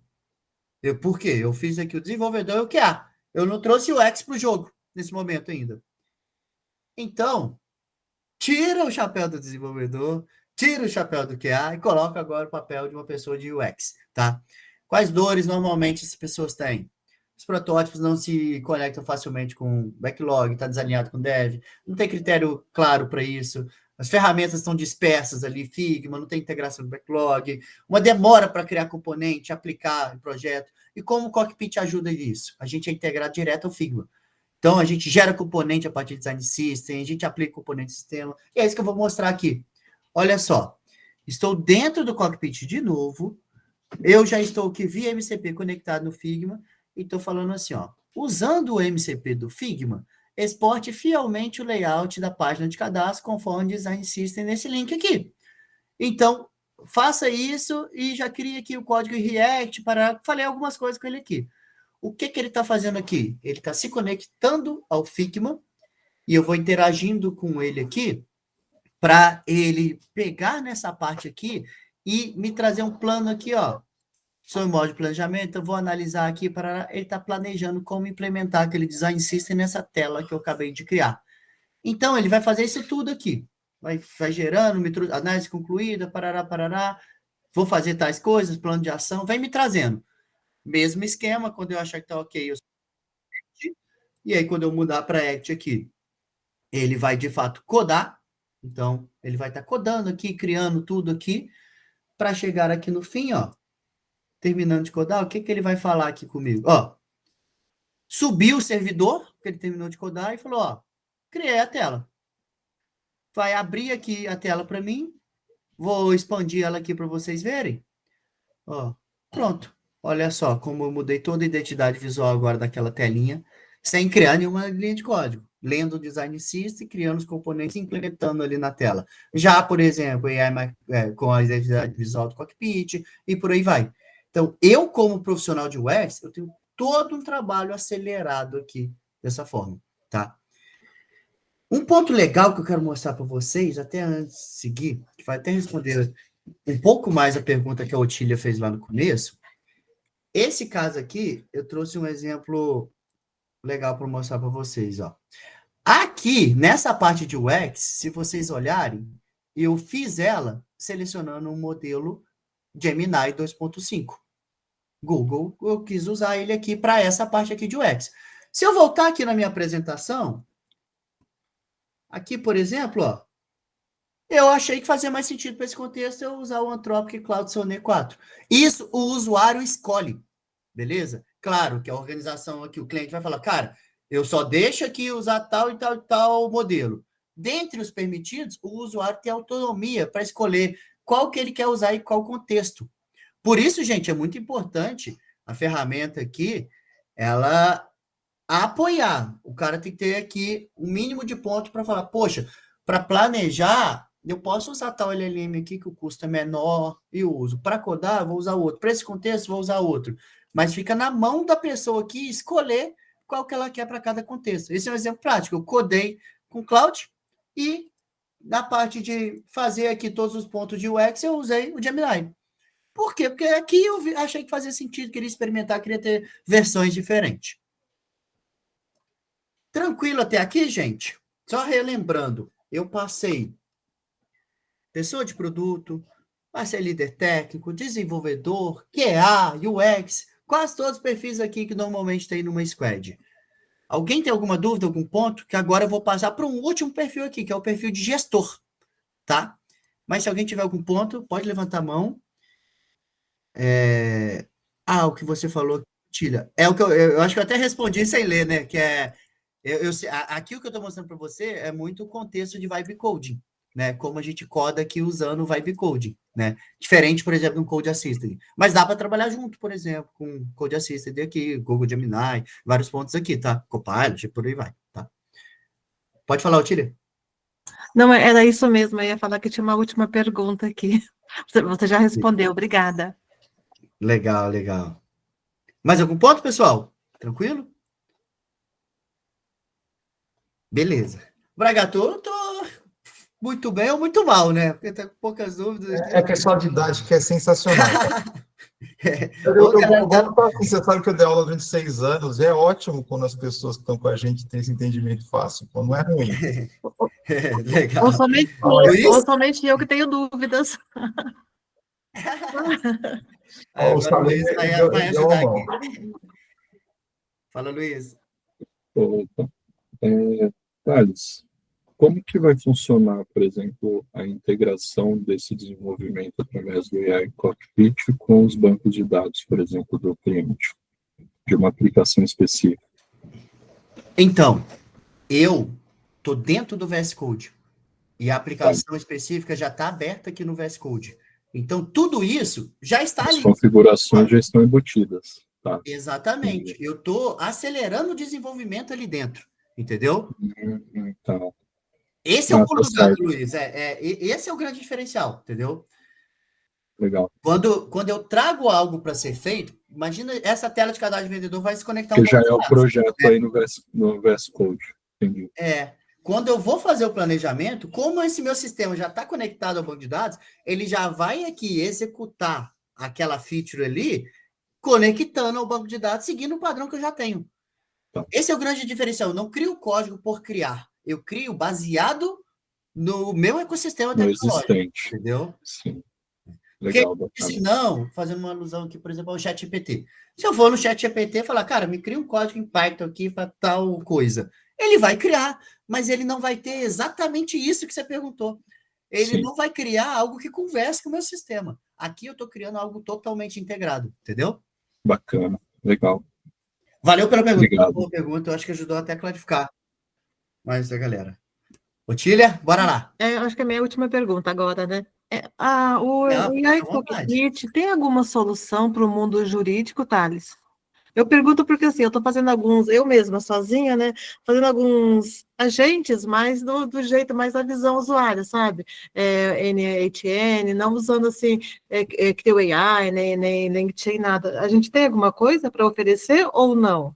Por quê? Eu fiz aqui o desenvolvedor e o QA. Eu não trouxe o X para o jogo nesse momento ainda. Então, tira o chapéu do desenvolvedor, tira o chapéu do QA e coloca agora o papel de uma pessoa de UX, tá? Quais dores normalmente as pessoas têm? Os protótipos não se conectam facilmente com backlog, está desalinhado com dev, não tem critério claro para isso, as ferramentas estão dispersas ali, Figma, não tem integração do backlog, uma demora para criar componente, aplicar o projeto. E como o Cockpit ajuda nisso? A gente é integrado direto ao Figma. Então, a gente gera componente a partir do Design System, a gente aplica componente de sistema, e é isso que eu vou mostrar aqui. Olha só, estou dentro do Cockpit de novo, eu já estou aqui via MCP conectado no Figma, e estou falando assim, ó, usando o MCP do Figma, exporte fielmente o layout da página de cadastro conforme o Design System nesse link aqui. Então, faça isso e já crie aqui o código em React, falei algumas coisas com ele aqui. O que ele está fazendo aqui? Ele está se conectando ao Figma, e eu vou interagindo com ele aqui, para ele pegar nessa parte aqui e me trazer um plano aqui, ó. Sou em modo de planejamento, eu vou analisar aqui para ele está planejando como implementar aquele design system nessa tela que eu acabei de criar. Então, ele vai fazer isso tudo aqui. Vai gerando, análise concluída, parará, parará. Vou fazer tais coisas, plano de ação, vai me trazendo. Mesmo esquema, quando eu achar que está ok, eu e aí, quando eu mudar para Act aqui, ele vai, de fato, codar. Então, ele vai estar codando aqui, criando tudo aqui, para chegar aqui no fim, ó. Terminando de codar, o que ele vai falar aqui comigo? Ó, subiu o servidor, que ele terminou de codar, e falou, ó, criei a tela. Vai abrir aqui a tela para mim. Vou expandir ela aqui para vocês verem. Ó, pronto. Olha só como eu mudei toda a identidade visual agora daquela telinha, sem criar nenhuma linha de código. Lendo o Design System, criando os componentes e implementando ali na tela. Já, por exemplo, com a identidade visual do Cockpit e por aí vai. Então, eu, como profissional de UX, eu tenho todo um trabalho acelerado aqui dessa forma, tá? Um ponto legal que eu quero mostrar para vocês, até antes de seguir, que vai até responder um pouco mais a pergunta que a Otília fez lá no começo. Esse caso aqui, eu trouxe um exemplo legal para mostrar para vocês, ó. Aqui, nessa parte de UX, se vocês olharem, eu fiz ela selecionando um modelo Gemini 2.5. Google, eu quis usar ele aqui para essa parte aqui de UX. Se eu voltar aqui na minha apresentação, aqui, por exemplo, ó, eu achei que fazia mais sentido para esse contexto eu usar o Anthropic Claude Sonnet 4. Isso o usuário escolhe, beleza? Claro que a organização aqui, o cliente vai falar, cara, eu só deixo aqui usar tal e tal e tal modelo. Dentre os permitidos, o usuário tem autonomia para escolher qual que ele quer usar e qual contexto. Por isso, gente, é muito importante a ferramenta aqui, ela apoiar. O cara tem que ter aqui um mínimo de ponto para falar, poxa, para planejar, eu posso usar tal LLM aqui que o custo é menor e uso. Para codar, vou usar outro. Para esse contexto, vou usar outro. Mas fica na mão da pessoa aqui escolher qual que ela quer para cada contexto. Esse é um exemplo prático. Eu codei com Cloud e na parte de fazer aqui todos os pontos de UX, eu usei o Gemini. Por quê? Porque aqui eu achei que fazia sentido, queria experimentar, queria ter versões diferentes. Tranquilo até aqui, gente? Só relembrando, eu passei pessoa de produto, passei líder técnico, desenvolvedor, QA, UX, quase todos os perfis aqui que normalmente tem numa squad. Alguém tem alguma dúvida, algum ponto? Que agora eu vou passar para um último perfil aqui, que é o perfil de gestor, tá? Mas se alguém tiver algum ponto, pode levantar a mão. O que você falou, Tília. É o que eu acho que eu até respondi sem ler, né? Que é aqui o que eu estou mostrando para você é muito o contexto de vibe coding, né? Como a gente coda aqui usando o vibe coding, né? Diferente, por exemplo, de um Code Assistant. Mas dá para trabalhar junto, por exemplo, com Code Assistant aqui, Google Gemini, vários pontos aqui, tá? Copilot, por aí vai, tá? Pode falar, Otília. Não, era isso mesmo, eu ia falar que tinha uma última pergunta aqui. Você já respondeu, obrigada. Legal, legal. Mais algum ponto, pessoal? Tranquilo? Beleza. Bragato, eu tô muito bem ou muito mal, né? Porque tá com poucas dúvidas aqui. É que a sua didática é sensacional. Ô, galera, Vamos falar assim, você sabe que eu dei aula durante 6 anos, é ótimo quando as pessoas que estão com a gente têm esse entendimento fácil, quando não é ruim. Ou legal. somente, ou Luiz, somente eu que tenho dúvidas. Ó, o agora o Salim Luiz vai deu uma ajudar mão. aqui. Fala, Luiz. Opa. Thales, como que vai funcionar, por exemplo, a integração desse desenvolvimento através do AI Cockpit com os bancos de dados, por exemplo, do cliente, de uma aplicação específica? Então, eu tô dentro do VS Code e a Tá? aplicação específica já está aberta aqui no VS Code. Então, tudo isso já está As ali. configurações já estão embutidas, tá? Exatamente. Entendi. Eu estou acelerando o desenvolvimento ali dentro, entendeu? Tá. Esse é o Ah, pulo tá do gato, certo. Luiz. Esse é o grande diferencial, entendeu? Legal. Quando eu trago algo para ser feito, imagina essa tela de cadastro de vendedor vai se conectar a um Que já banco é de o dados, projeto né? aí no VS Code. Entendi. Quando eu vou fazer o planejamento, como esse meu sistema já está conectado ao banco de dados, ele já vai aqui executar aquela feature ali, conectando ao banco de dados, seguindo o padrão que eu já tenho. Tá. Esse é o grande diferencial. Eu não crio código por criar. Eu crio baseado no meu ecossistema No tecnológico, existente. entendeu? Sim. Porque Legal, bacana. senão, fazendo uma alusão aqui, por exemplo, ao ChatGPT. Se eu for no ChatGPT e falar, cara, me cria um código em Python aqui para tal coisa, ele vai criar, mas ele não vai ter exatamente isso que você perguntou. Ele Sim. não vai criar algo que converse com o meu sistema. Aqui eu estou criando algo totalmente integrado, entendeu? Bacana. Legal. Valeu pela pergunta. Obrigado. Boa pergunta, eu acho que ajudou até a clarificar mais a galera. Otília, bora lá. Acho que é a minha última pergunta agora, né? O Não, fica AI à vontade. Cockpit tem alguma solução para o mundo jurídico, Thales? Eu pergunto porque assim, eu estou fazendo alguns, eu mesma, sozinha, né? Fazendo alguns agentes, mas do jeito mais da visão usuária, sabe? NHN, não usando assim, Creo AI, nem LangChain, nada. A gente tem alguma coisa para oferecer ou não?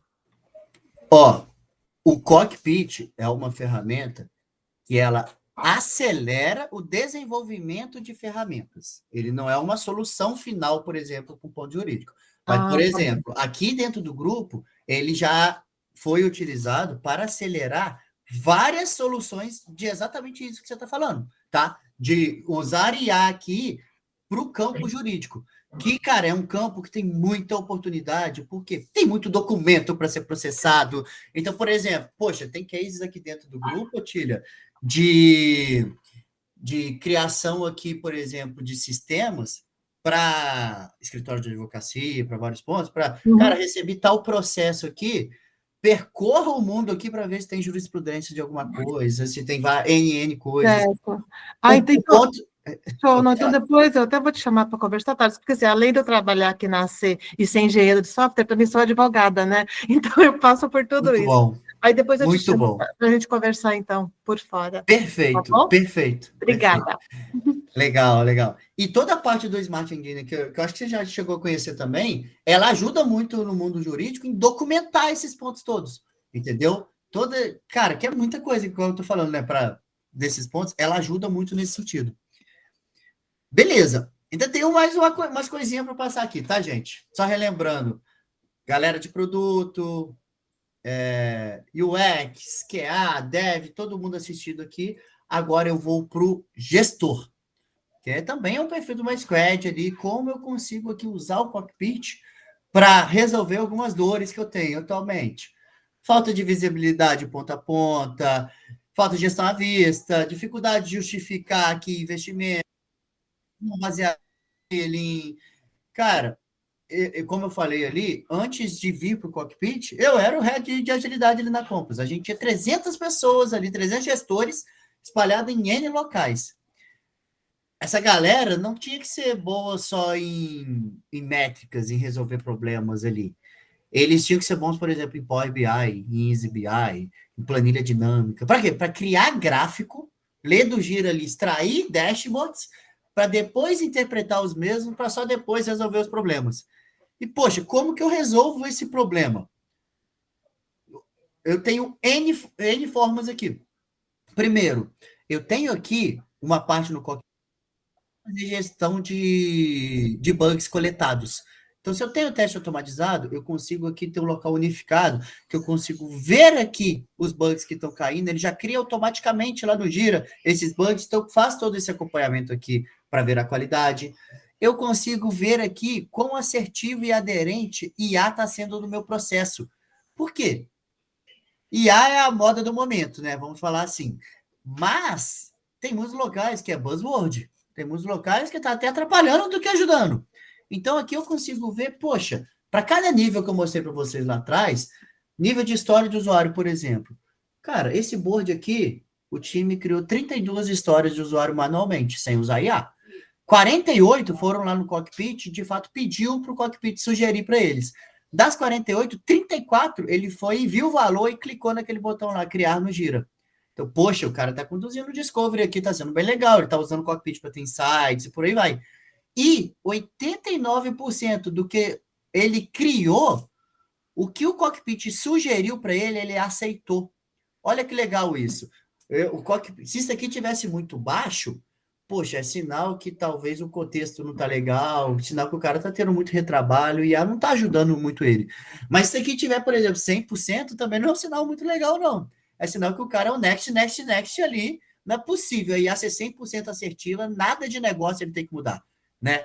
Ó, o Cockpit é uma ferramenta que ela acelera o desenvolvimento de ferramentas. Ele não é uma solução final, por exemplo, para o ponto jurídico. Mas, por Tá bom. exemplo, aqui dentro do grupo, ele já foi utilizado para acelerar várias soluções de exatamente isso que você está falando, tá? De usar IA aqui para o campo jurídico. Que, cara, é um campo que tem muita oportunidade, porque tem muito documento para ser processado. Então, por exemplo, poxa, tem cases aqui dentro do grupo, Otília, de criação aqui, por exemplo, de sistemas para escritório de advocacia, para vários pontos, para, cara, Uhum. receber tal processo aqui, percorra o mundo aqui para ver se tem jurisprudência de alguma coisa, se tem NN coisas. Certo. O Então, ponto... show, não, então depois eu até vou te chamar para conversar, Thales, porque assim, além de eu trabalhar aqui na C e ser engenheira de software, também sou advogada, né? Então eu passo por tudo Muito isso. bom, Aí depois eu te muito chamo bom. para a gente conversar, então, por fora. Tá Perfeito, bom? perfeito, perfeito. Obrigada. Legal, legal. E toda a parte do Smart Engine, que eu acho que você já chegou a conhecer também, ela ajuda muito no mundo jurídico em documentar esses pontos todos, entendeu? Cara, que é muita coisa que eu tô falando, né, desses pontos, ela ajuda muito nesse sentido. Beleza. Ainda tenho mais umas coisinhas para passar aqui, tá, gente? Só relembrando, galera de produto, UX, QA, Dev, todo mundo assistindo aqui. Agora eu vou para o gestor, que também é um perfil do uma squad ali, como eu consigo aqui usar o cockpit para resolver algumas dores que eu tenho atualmente. Falta de visibilidade ponta a ponta, falta de gestão à vista, dificuldade de justificar aqui investimento, não basear ele em... Cara, como eu falei ali, antes de vir para o cockpit, eu era o head de agilidade ali na Compass. A gente tinha 300 pessoas ali, 300 gestores espalhados em N locais. Essa galera não tinha que ser boa só em métricas, em resolver problemas ali. Eles tinham que ser bons, por exemplo, em Power BI, em Easy BI, em planilha dinâmica. Para quê? Para criar gráfico, ler do Gira ali, extrair dashboards, para depois interpretar os mesmos, para só depois resolver os problemas. E, poxa, como que eu resolvo esse problema? Eu tenho N formas aqui. Primeiro, eu tenho aqui uma parte no fazer gestão de bugs coletados. Então, se eu tenho teste automatizado, eu consigo aqui ter um local unificado, que eu consigo ver aqui os bugs que estão caindo, ele já cria automaticamente lá no Gira esses bugs, então faz todo esse acompanhamento aqui para ver a qualidade. Eu consigo ver aqui quão assertivo e aderente IA está sendo no meu processo. Por quê? IA é a moda do momento, né? Vamos falar assim. Mas tem muitos locais que é buzzword. Tem muitos locais que está até atrapalhando do que ajudando. Então, aqui eu consigo ver, poxa, para cada nível que eu mostrei para vocês lá atrás, nível de história de usuário, por exemplo. Cara, esse board aqui, o time criou 32 histórias de usuário manualmente, sem usar IA. 48 foram lá no cockpit, de fato pediu para o cockpit sugerir para eles. Das 48, 34 ele foi, viu o valor e clicou naquele botão lá, criar no Gira. Então, poxa, o cara está conduzindo o Discovery aqui, está sendo bem legal, ele está usando o cockpit para ter insights e por aí vai. E 89% do que ele criou, o que o cockpit sugeriu para ele, ele aceitou. Olha que legal isso. Se isso aqui tivesse muito baixo, poxa, é sinal que talvez o contexto não tá legal, sinal que o cara tá tendo muito retrabalho e a não tá ajudando muito ele. Mas se aqui tiver, por exemplo, 100%, também não é um sinal muito legal, não. É sinal que o cara é o next, next, next ali. Não é possível a IA ser 100% assertiva, nada de negócio ele tem que mudar, né?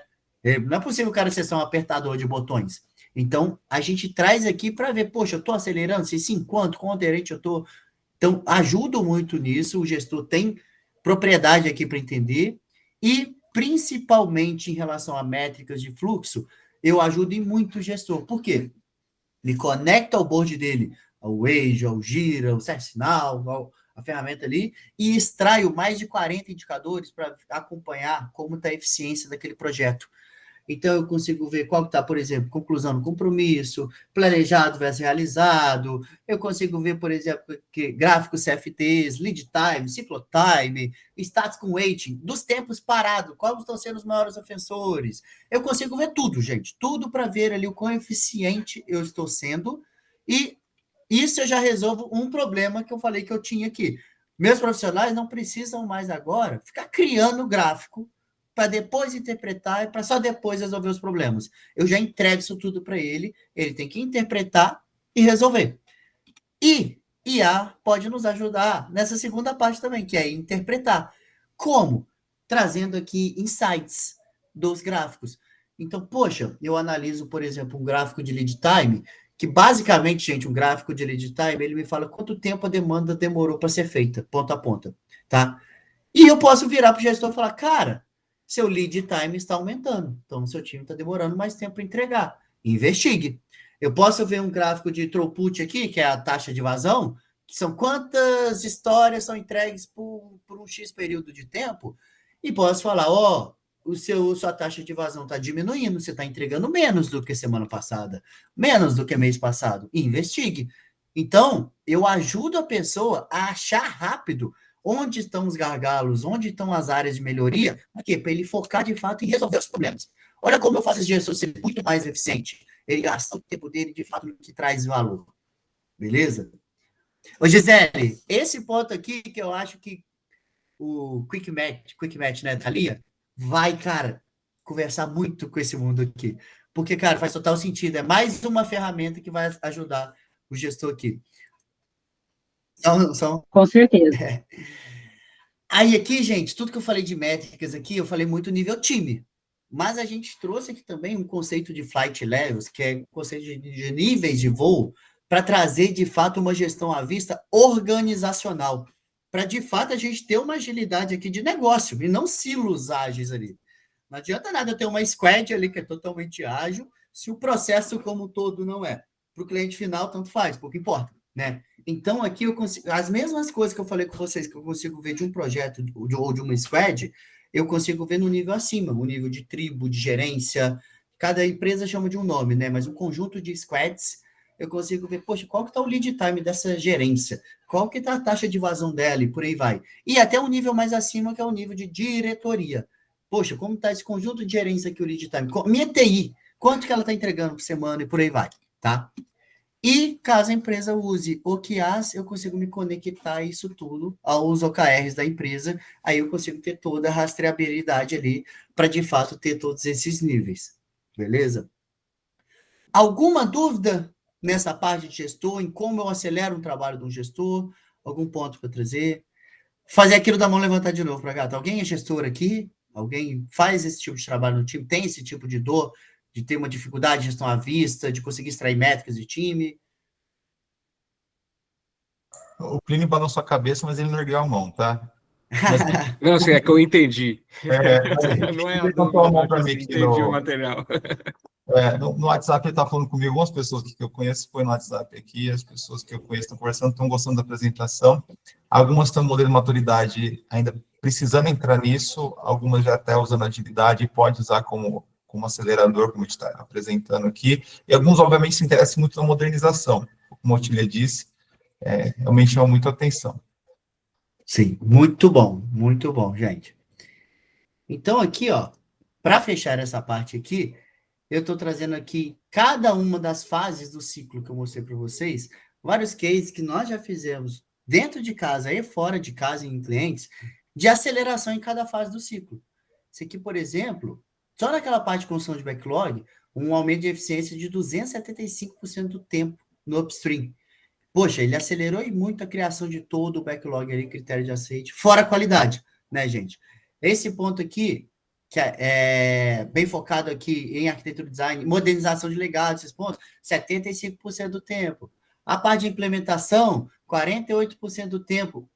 Não é possível o cara ser só um apertador de botões. Então, a gente traz aqui para ver, poxa, eu tô acelerando? Se sim, quão aderente eu tô? Então, ajudo muito nisso, o gestor tem propriedade aqui para entender, e principalmente em relação a métricas de fluxo, eu ajudo em muito o gestor. Por quê? Me conecta ao board dele, ao Waze, ao Gira, ao ServiceNow, a ferramenta ali, e extraio mais de 40 indicadores para acompanhar como está a eficiência daquele projeto. Então, eu consigo ver qual está, por exemplo, conclusão do compromisso, planejado versus realizado. Eu consigo ver, por exemplo, que gráficos CFTs, lead time, cycle time, status com weighting, dos tempos parados, quais estão sendo os maiores ofensores. Eu consigo ver tudo, gente, tudo para ver ali o quão eficiente eu estou sendo. E isso eu já resolvo um problema que eu falei que eu tinha aqui. Meus profissionais não precisam mais agora ficar criando gráfico para depois interpretar e para só depois resolver os problemas. Eu já entrego isso tudo para ele, ele tem que interpretar e resolver. E IA pode nos ajudar nessa segunda parte também, que é interpretar. Como? Trazendo aqui insights dos gráficos. Então, poxa, eu analiso, por exemplo, um gráfico de lead time, que basicamente, gente, um gráfico de lead time, ele me fala quanto tempo a demanda demorou para ser feita, ponta a ponta, tá? E eu posso virar para o gestor e falar, cara, seu lead time está aumentando, então seu time está demorando mais tempo para entregar. Investigue. Eu posso ver um gráfico de throughput aqui, que é a taxa de vazão, que são quantas histórias são entregues por um X período de tempo, e posso falar, ó, sua taxa de vazão está diminuindo, você está entregando menos do que semana passada, menos do que mês passado. Investigue. Então, eu ajudo a pessoa a achar rápido onde estão os gargalos, onde estão as áreas de melhoria, para ele focar de fato em resolver os problemas. Olha como eu faço esse gestor ser muito mais eficiente. Ele gasta o tempo dele de fato no que traz valor. Beleza? Ô, Gisele, esse ponto aqui que eu acho que o Quick Match, né, Thalia, vai, cara, conversar muito com esse mundo aqui. Porque, cara, faz total sentido. É mais uma ferramenta que vai ajudar o gestor aqui. Com certeza. Aí aqui, gente, tudo que eu falei de métricas aqui, eu falei muito nível time. Mas a gente trouxe aqui também um conceito de flight levels, que é o conceito de níveis de voo, para trazer, de fato, uma gestão à vista organizacional. Para, de fato, a gente ter uma agilidade aqui de negócio, e não silos ágeis ali. Não adianta nada eu ter uma squad ali que é totalmente ágil, se o processo como um todo não é. Para o cliente final, tanto faz, pouco importa, né? Então, aqui eu consigo, as mesmas coisas que eu falei com vocês, que eu consigo ver de um projeto ou de uma squad, eu consigo ver no nível acima, o nível de tribo, de gerência. Cada empresa chama de um nome, né? Mas um conjunto de squads, eu consigo ver, poxa, qual que está o lead time dessa gerência? Qual que está a taxa de vazão dela e por aí vai. E até um nível mais acima, que é o nível de diretoria. Poxa, como está esse conjunto de gerência aqui, o lead time? Minha TI, quanto que ela está entregando por semana e por aí vai, tá? E caso a empresa use OKRs, eu consigo me conectar a isso tudo aos OKRs da empresa, aí eu consigo ter toda a rastreabilidade ali para de fato ter todos esses níveis. Beleza? Alguma dúvida nessa parte de gestor, em como eu acelero o trabalho de um gestor? Algum ponto para trazer? Fazer aquilo da mão levantar de novo para gato. Alguém é gestor aqui? Alguém faz esse tipo de trabalho no time? Tem esse tipo de dor? De ter uma dificuldade de gestão à vista, de conseguir extrair métricas de time? O Plínio balançou a cabeça, mas ele não ergueu a mão, tá? Mas Não, assim, é que eu entendi. Não é ele a levantou a dúvida, mão mas para mim assim, aqui entendi o material. no WhatsApp. Ele está falando comigo, algumas pessoas que eu conheço põem no WhatsApp aqui, as pessoas que eu conheço estão conversando, estão gostando da apresentação. Algumas estão no modelo de maturidade ainda precisando entrar nisso, algumas já até usando agilidade e pode usar como acelerador, como a gente está apresentando aqui, e alguns, obviamente, se interessam muito na modernização, como a Otília disse, realmente chama muito a atenção. Sim, muito bom, gente. Então, aqui, ó, para fechar essa parte aqui, eu estou trazendo aqui cada uma das fases do ciclo que eu mostrei para vocês, vários cases que nós já fizemos dentro de casa e fora de casa em clientes, de aceleração em cada fase do ciclo. Esse aqui, por exemplo, só naquela parte de construção de backlog, um aumento de eficiência de 275% do tempo no upstream. Poxa, ele acelerou e muito a criação de todo o backlog ali, critério de aceite, fora a qualidade, né, gente? Esse ponto aqui, que é bem focado aqui em arquitetura e design, modernização de legados, esses pontos, 75% do tempo. A parte de implementação, 48% do tempo,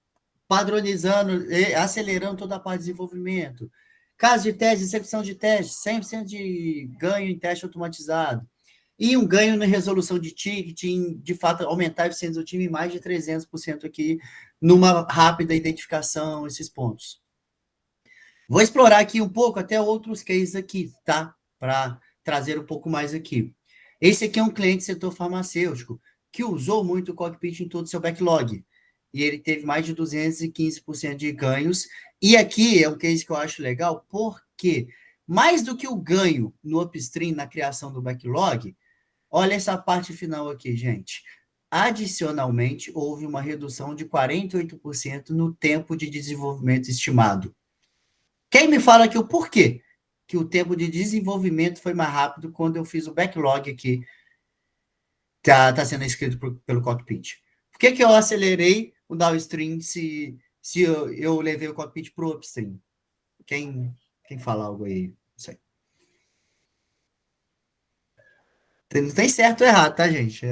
padronizando, acelerando toda a parte de desenvolvimento. Caso de teste, execução de teste, 100% de ganho em teste automatizado. E um ganho na resolução de ticket, de fato, aumentar a eficiência do time em mais de 300% aqui, numa rápida identificação, esses pontos. Vou explorar aqui um pouco, até outros cases aqui, tá? Para trazer um pouco mais aqui. Esse aqui é um cliente do setor farmacêutico, que usou muito o cockpit em todo o seu backlog. E ele teve mais de 215% de ganhos. E aqui é um case que eu acho legal, porque mais do que o ganho no upstream, na criação do backlog, olha essa parte final aqui, gente. Adicionalmente, houve uma redução de 48% no tempo de desenvolvimento estimado. Quem me fala aqui o porquê que o tempo de desenvolvimento foi mais rápido quando eu fiz o backlog aqui, tá sendo escrito pelo cockpit? Por que eu acelerei o downstream se eu levei o cockpit para o upstream? Quem fala algo aí? Não sei. Não tem certo ou errado, tá, gente?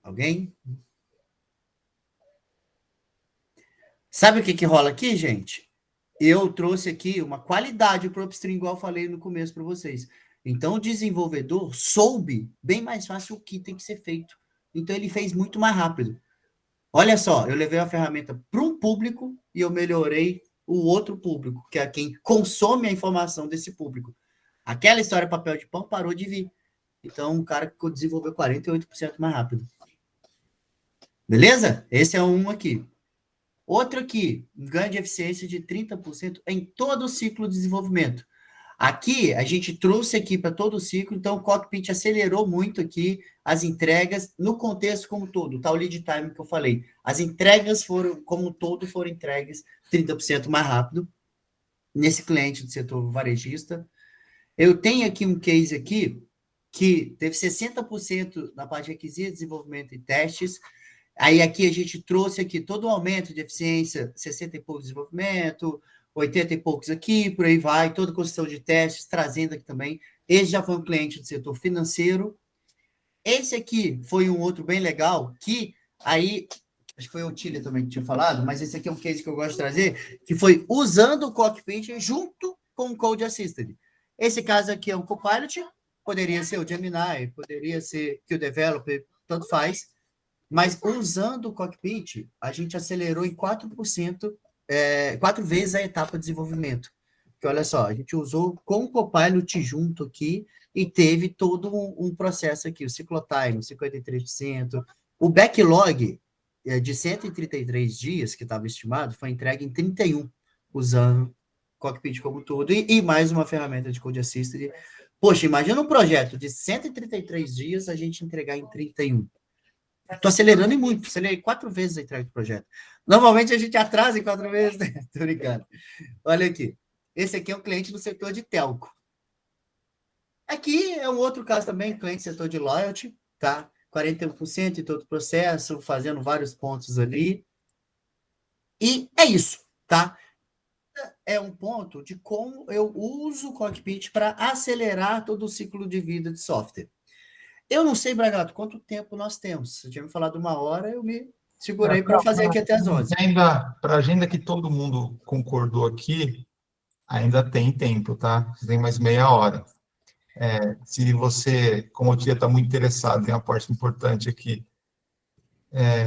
Alguém? Sabe o que rola aqui, gente? Eu trouxe aqui uma qualidade para o upstream, igual eu falei no começo para vocês. Então, o desenvolvedor soube bem mais fácil o que tem que ser feito. Então, ele fez muito mais rápido. Olha só, eu levei a ferramenta para um público e eu melhorei o outro público, que é quem consome a informação desse público. Aquela história papel de pão parou de vir. Então, o cara desenvolveu 48% mais rápido. Beleza? Esse é um aqui. Outro aqui, um ganho de eficiência de 30% em todo o ciclo de desenvolvimento. Aqui, a gente trouxe aqui para todo o ciclo, então o cockpit acelerou muito aqui as entregas no contexto como todo, tá? O lead time que eu falei. As entregas foram, como todo, foram entregues 30% mais rápido nesse cliente do setor varejista. Eu tenho aqui um case aqui que teve 60% na parte de requisito, desenvolvimento e testes. Aí aqui a gente trouxe aqui todo o aumento de eficiência, 60 e poucos de desenvolvimento, 80 e poucos aqui, por aí vai, toda a construção de testes, trazendo aqui também. Esse já foi um cliente do setor financeiro. Esse aqui foi um outro bem legal, que aí, acho que foi o Tília também que tinha falado, mas esse aqui é um case que eu gosto de trazer, que foi usando o cockpit junto com o Code Assisted. Esse caso aqui é um Copilot, poderia ser o Gemini, poderia ser que o Developer, tanto faz, mas usando o cockpit, a gente acelerou em 4%, 4 vezes a etapa de desenvolvimento. Porque olha só, a gente usou com o Copilot junto aqui e teve todo um processo aqui, o cyclotime, 53%. O backlog de 133 dias, que estava estimado, foi entregue em 31, usando o cockpit como todo, e mais uma ferramenta de Code Assisted Poxa, imagina um projeto de 133 dias a gente entregar em 31. Estou acelerando e muito, acelerei 4 vezes a entrega do projeto. Normalmente a gente atrasa em 4 vezes, né? Tô brincando. Olha aqui. Esse aqui é um cliente do setor de telco. Aqui é um outro caso também, cliente do setor de loyalty, tá? 41% em todo o processo, fazendo vários pontos ali. E é isso, tá? É um ponto de como eu uso o Cockpit para acelerar todo o ciclo de vida de software. Eu não sei, Bragato, quanto tempo nós temos. Você tinha me falado 1 hora, eu me segurei para fazer aqui até as 11. Para a agenda que todo mundo concordou aqui, ainda tem tempo, tá? Tem mais meia hora. Se você, como o Tia está muito interessado em uma parte importante aqui,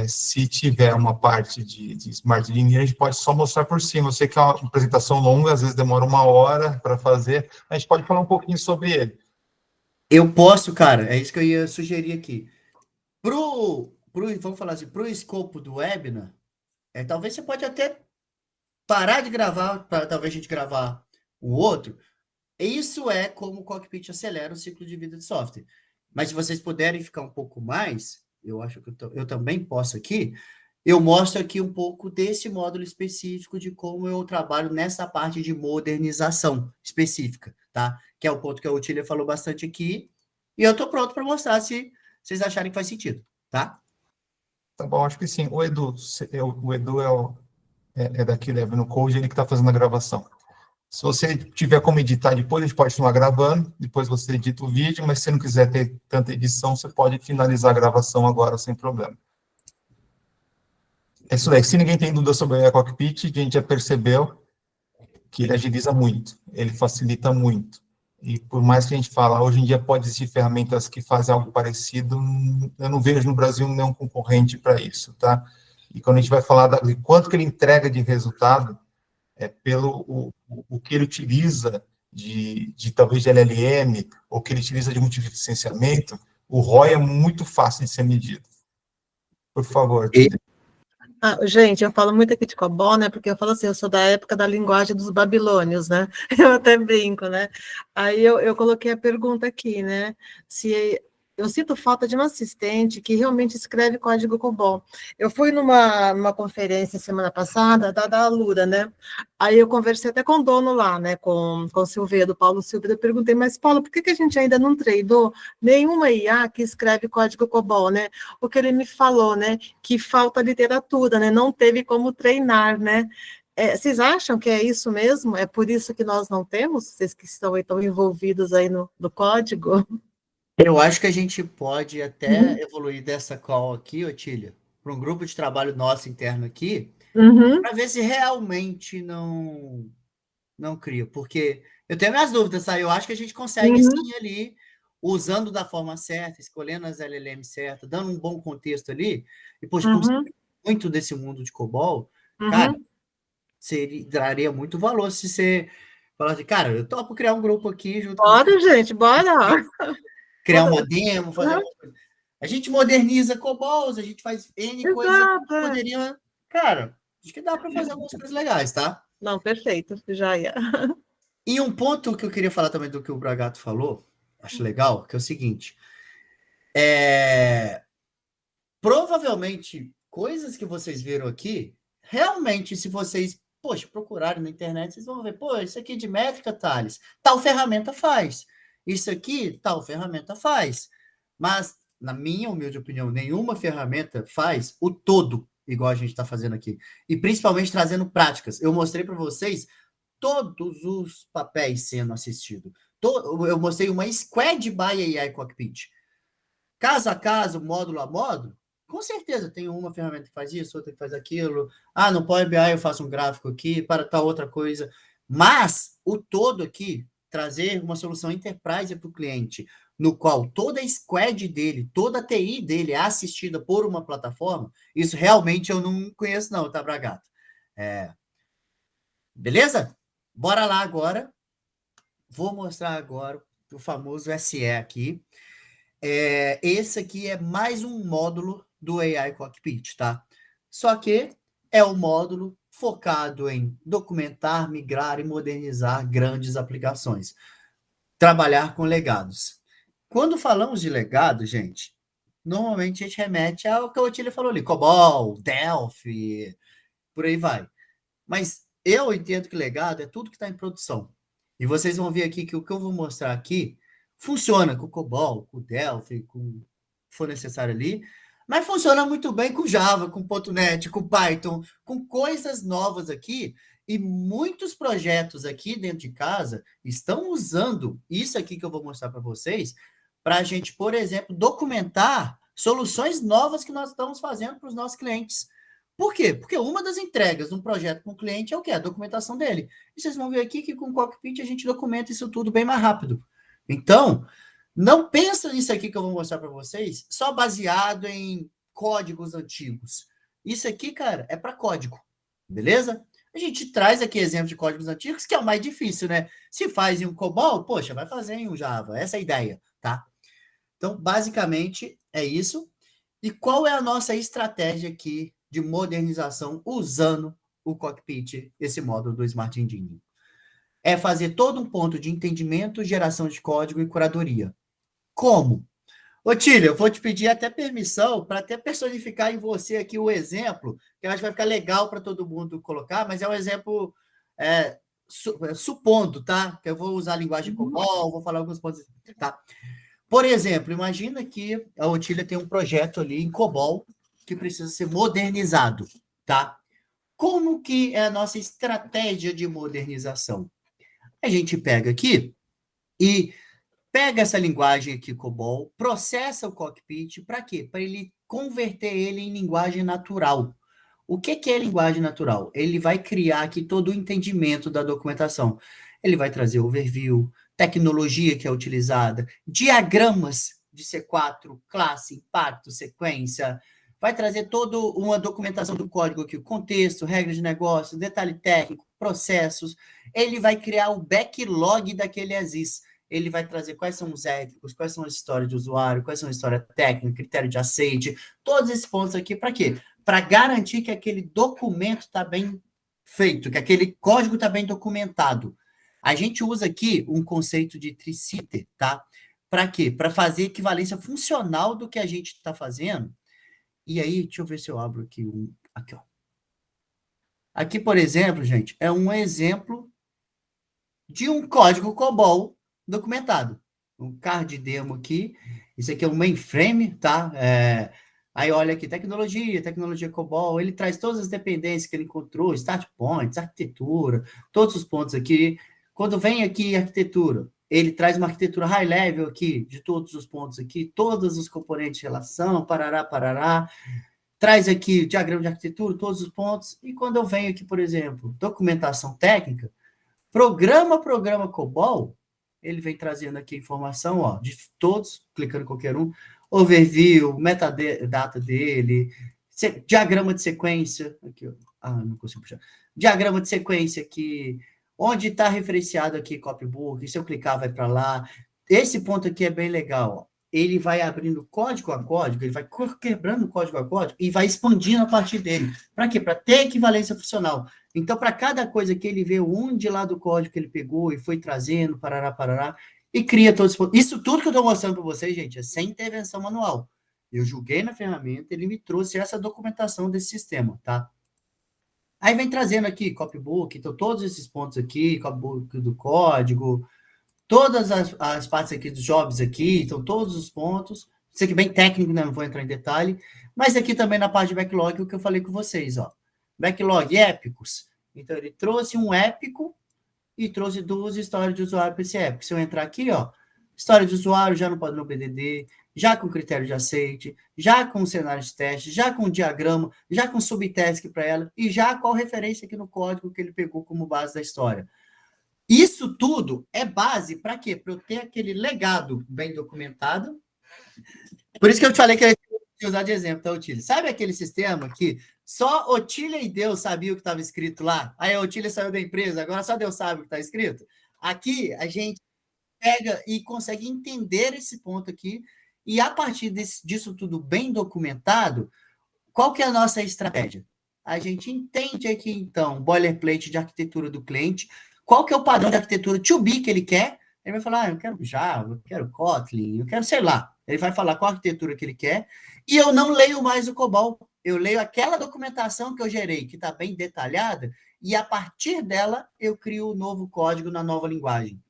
se tiver uma parte de Smart Linear, a gente pode só mostrar por cima. Eu sei que é uma apresentação longa, às vezes demora 1 hora para fazer, a gente pode falar um pouquinho sobre ele. Eu posso, cara, é isso que eu ia sugerir aqui. Vamos falar assim, pro escopo do webinar, talvez você pode até parar de gravar, para talvez a gente gravar o outro. Isso é como o Cockpit acelera o ciclo de vida de software. Mas se vocês puderem ficar um pouco mais, eu acho que eu também posso aqui, eu mostro aqui um pouco desse módulo específico de como eu trabalho nessa parte de modernização específica, tá? Que é o ponto que a Otília falou bastante aqui, e eu estou pronto para mostrar se vocês acharem que faz sentido, tá? Tá bom, acho que sim. O Edu, é daqui, Leve no Code, ele que está fazendo a gravação. Se você tiver como editar depois, a gente pode continuar gravando, depois você edita o vídeo, mas se você não quiser ter tanta edição, você pode finalizar a gravação agora sem problema. É isso daí. Se ninguém tem dúvida sobre o Cockpit, a gente já percebeu que ele agiliza muito, ele facilita muito. E por mais que a gente fale, hoje em dia pode existir ferramentas que fazem algo parecido, eu não vejo no Brasil nenhum concorrente para isso, tá? E quando a gente vai falar de quanto que ele entrega de resultado, pelo o que ele utiliza de talvez de LLM, ou que ele utiliza de multilicenciamento, o ROI é muito fácil de ser medido. Por favor, Tilly. Gente, eu falo muito aqui de COBOL, né? Porque eu falo assim, eu sou da época da linguagem dos babilônios, né? Eu até brinco, né? Aí eu coloquei a pergunta aqui, né? Se eu sinto falta de um assistente que realmente escreve código COBOL. Eu fui numa conferência semana passada da Alura, né? Aí eu conversei até com o dono lá, né? Com o Silveira, do Paulo Silveira. Eu perguntei, mas Paulo, por que a gente ainda não treinou nenhuma IA que escreve código COBOL, né? O que ele me falou, né? Que falta literatura, né? Não teve como treinar, né? Vocês acham que é isso mesmo? É por isso que nós não temos? Vocês que estão aí, tão envolvidos aí no código? Eu acho que a gente pode até evoluir dessa call aqui, Otília, para um grupo de trabalho nosso interno aqui, Uhum, para ver se realmente não cria, porque eu tenho minhas dúvidas, tá? Eu acho que a gente consegue uhum, sim ali, usando da forma certa, escolhendo as LLM certas, dando um bom contexto ali, e, poxa, como você uhum, tem muito desse mundo de COBOL, cara, uhum. traria muito valor se você falasse, cara, eu topo criar um grupo aqui junto com você, Bora, gente, bora! criar uma demo, fazer Uhum, alguma coisa. A gente moderniza COBOLs, a gente faz N coisa, exato. poderia, cara, acho que dá para fazer algumas coisas legais, tá? Não, perfeito, já ia. E um ponto que eu queria falar também do que o Bragato falou, acho legal, que é o seguinte, provavelmente coisas que vocês viram aqui, realmente se vocês, poxa, procurarem na internet, vocês vão ver, pô, isso aqui de métrica, Thales, tal ferramenta faz. Isso aqui, tal ferramenta faz. Mas, na minha humilde opinião, nenhuma ferramenta faz o todo, igual a gente está fazendo aqui. E principalmente trazendo práticas. Eu mostrei para vocês todos os papéis sendo assistidos. Eu mostrei uma Squad by AI Cockpit. Caso a caso, módulo a módulo, com certeza tem uma ferramenta que faz isso, outra que faz aquilo. Ah, no Power BI eu faço um gráfico aqui para tal outra coisa. Mas o todo aqui, trazer uma solução enterprise para o cliente, no qual toda a squad dele, toda a TI dele é assistida por uma plataforma, isso realmente eu não conheço não, tá, Bragato? Beleza? Bora lá agora. Vou mostrar agora o famoso SE aqui. Esse aqui é mais um módulo do AI Cockpit, tá? Só que é um módulo focado em documentar, migrar e modernizar grandes aplicações. trabalhar com legados. Quando falamos de legado, gente, normalmente a gente remete ao que a Otília falou ali, COBOL, Delphi, por aí vai. Mas eu entendo que legado é tudo que está em produção. E vocês vão ver aqui que o que eu vou mostrar aqui funciona com o COBOL, com o Delphi, com o que for necessário ali, mas funciona muito bem com Java, com .NET, com Python, com coisas novas aqui. E muitos projetos aqui dentro de casa estão usando isso aqui que eu vou mostrar para vocês, para a gente, por exemplo, documentar soluções novas que nós estamos fazendo para os nossos clientes. Por quê? Porque uma das entregas de um projeto com o cliente é o quê? A documentação dele. E vocês vão ver aqui que com o Cockpit a gente documenta isso tudo bem mais rápido. Então, não pensa nisso aqui que eu vou mostrar para vocês só baseado em códigos antigos. Isso aqui, cara, é para código. Beleza? A gente traz aqui exemplos de códigos antigos, que é o mais difícil, né? Se faz em um COBOL, poxa, vai fazer em um Java. Essa é a ideia, tá? Então, basicamente, é isso. E qual é a nossa estratégia aqui de modernização usando o Cockpit, esse módulo do Smart Engine? É fazer todo um ponto de entendimento, geração de código e curadoria. Como? Otília, eu vou te pedir até permissão para até personificar em você aqui o exemplo, que eu acho que vai ficar legal para todo mundo colocar, mas é um exemplo supondo, tá? Que eu vou usar a linguagem COBOL, vou falar alguns pontos, tá? Por exemplo, imagina que a Otília tem um projeto ali em COBOL que precisa ser modernizado, tá? Como que é a nossa estratégia de modernização? A gente pega aqui e pega essa linguagem aqui, COBOL, processa o Cockpit, para quê? Para ele converter ele em linguagem natural. O que é linguagem natural? Ele vai criar aqui todo o entendimento da documentação. Ele vai trazer overview, tecnologia que é utilizada, diagramas de C4, classe, impacto, sequência, vai trazer toda uma documentação do código aqui, o contexto, regras de negócio, detalhe técnico, processos. Ele vai criar o backlog daquele ASIS. Ele vai trazer quais são os éticos, quais são as histórias de usuário, quais são a história técnica, critério de aceite, todos esses pontos aqui, para quê? Para garantir que aquele documento está bem feito, que aquele código está bem documentado. A gente usa aqui um conceito de triciter, tá? Para quê? Para fazer equivalência funcional do que a gente está fazendo. E aí, deixa eu ver se eu abro aqui aqui, ó. Aqui, por exemplo, gente, é um exemplo de um código COBOL documentado. Um card demo aqui. Isso aqui é um mainframe, tá? Aí olha aqui, tecnologia COBOL, ele traz todas as dependências que ele encontrou, start points, arquitetura, todos os pontos aqui. Quando vem aqui arquitetura, ele traz uma arquitetura high level aqui, de todos os pontos aqui, todos os componentes de relação, parará. Traz aqui diagrama de arquitetura, todos os pontos. E quando eu venho aqui, por exemplo, documentação técnica, programa COBOL, ele vem trazendo aqui informação, ó, de todos, clicando em qualquer um, overview, metadata dele, diagrama de sequência, aqui, ó, não consigo puxar, diagrama de sequência aqui, onde está referenciado aqui copybook, se eu clicar vai para lá, esse ponto aqui é bem legal, ó. Ele vai abrindo código a código, ele vai quebrando código a código e vai expandindo a partir dele. Para quê? Para ter equivalência funcional. Então, para cada coisa que ele vê onde lá do código que ele pegou e foi trazendo, parará, e cria todos os... Isso tudo que eu estou mostrando para vocês, gente, é sem intervenção manual. Eu julguei na ferramenta, ele me trouxe essa documentação desse sistema, tá? Aí vem trazendo aqui copybook, então todos esses pontos aqui, copybook do código, todas as partes aqui dos jobs aqui, então todos os pontos. Isso aqui é bem técnico, né? Não vou entrar em detalhe. Mas aqui também na parte de backlog, o que eu falei com vocês, ó. Backlog, épicos. Então, ele trouxe um épico e trouxe 2 histórias de usuário para esse épico. Se eu entrar aqui, ó, história de usuário já no padrão BDD, já com critério de aceite, já com cenário de teste, já com diagrama, já com subtask para ela, e já com a referência aqui no código que ele pegou como base da história. Isso tudo é base para quê? Para eu ter aquele legado bem documentado. Por isso que eu te falei que eu ia usar de exemplo, tá, Otília? Sabe aquele sistema que só Otília e Deus sabiam o que estava escrito lá? Aí a Otília saiu da empresa, agora só Deus sabe o que está escrito? Aqui, a gente pega e consegue entender esse ponto aqui, e a partir disso tudo bem documentado, qual que é a nossa estratégia? A gente entende aqui, então, boilerplate de arquitetura do cliente, qual que é o padrão de arquitetura to be que ele quer, Ele vai falar, eu quero Java, eu quero Kotlin, eu quero, sei lá. Ele vai falar qual arquitetura que ele quer, e eu não leio mais o COBOL. Eu leio aquela documentação que eu gerei, que está bem detalhada, e a partir dela eu crio o novo código na nova linguagem.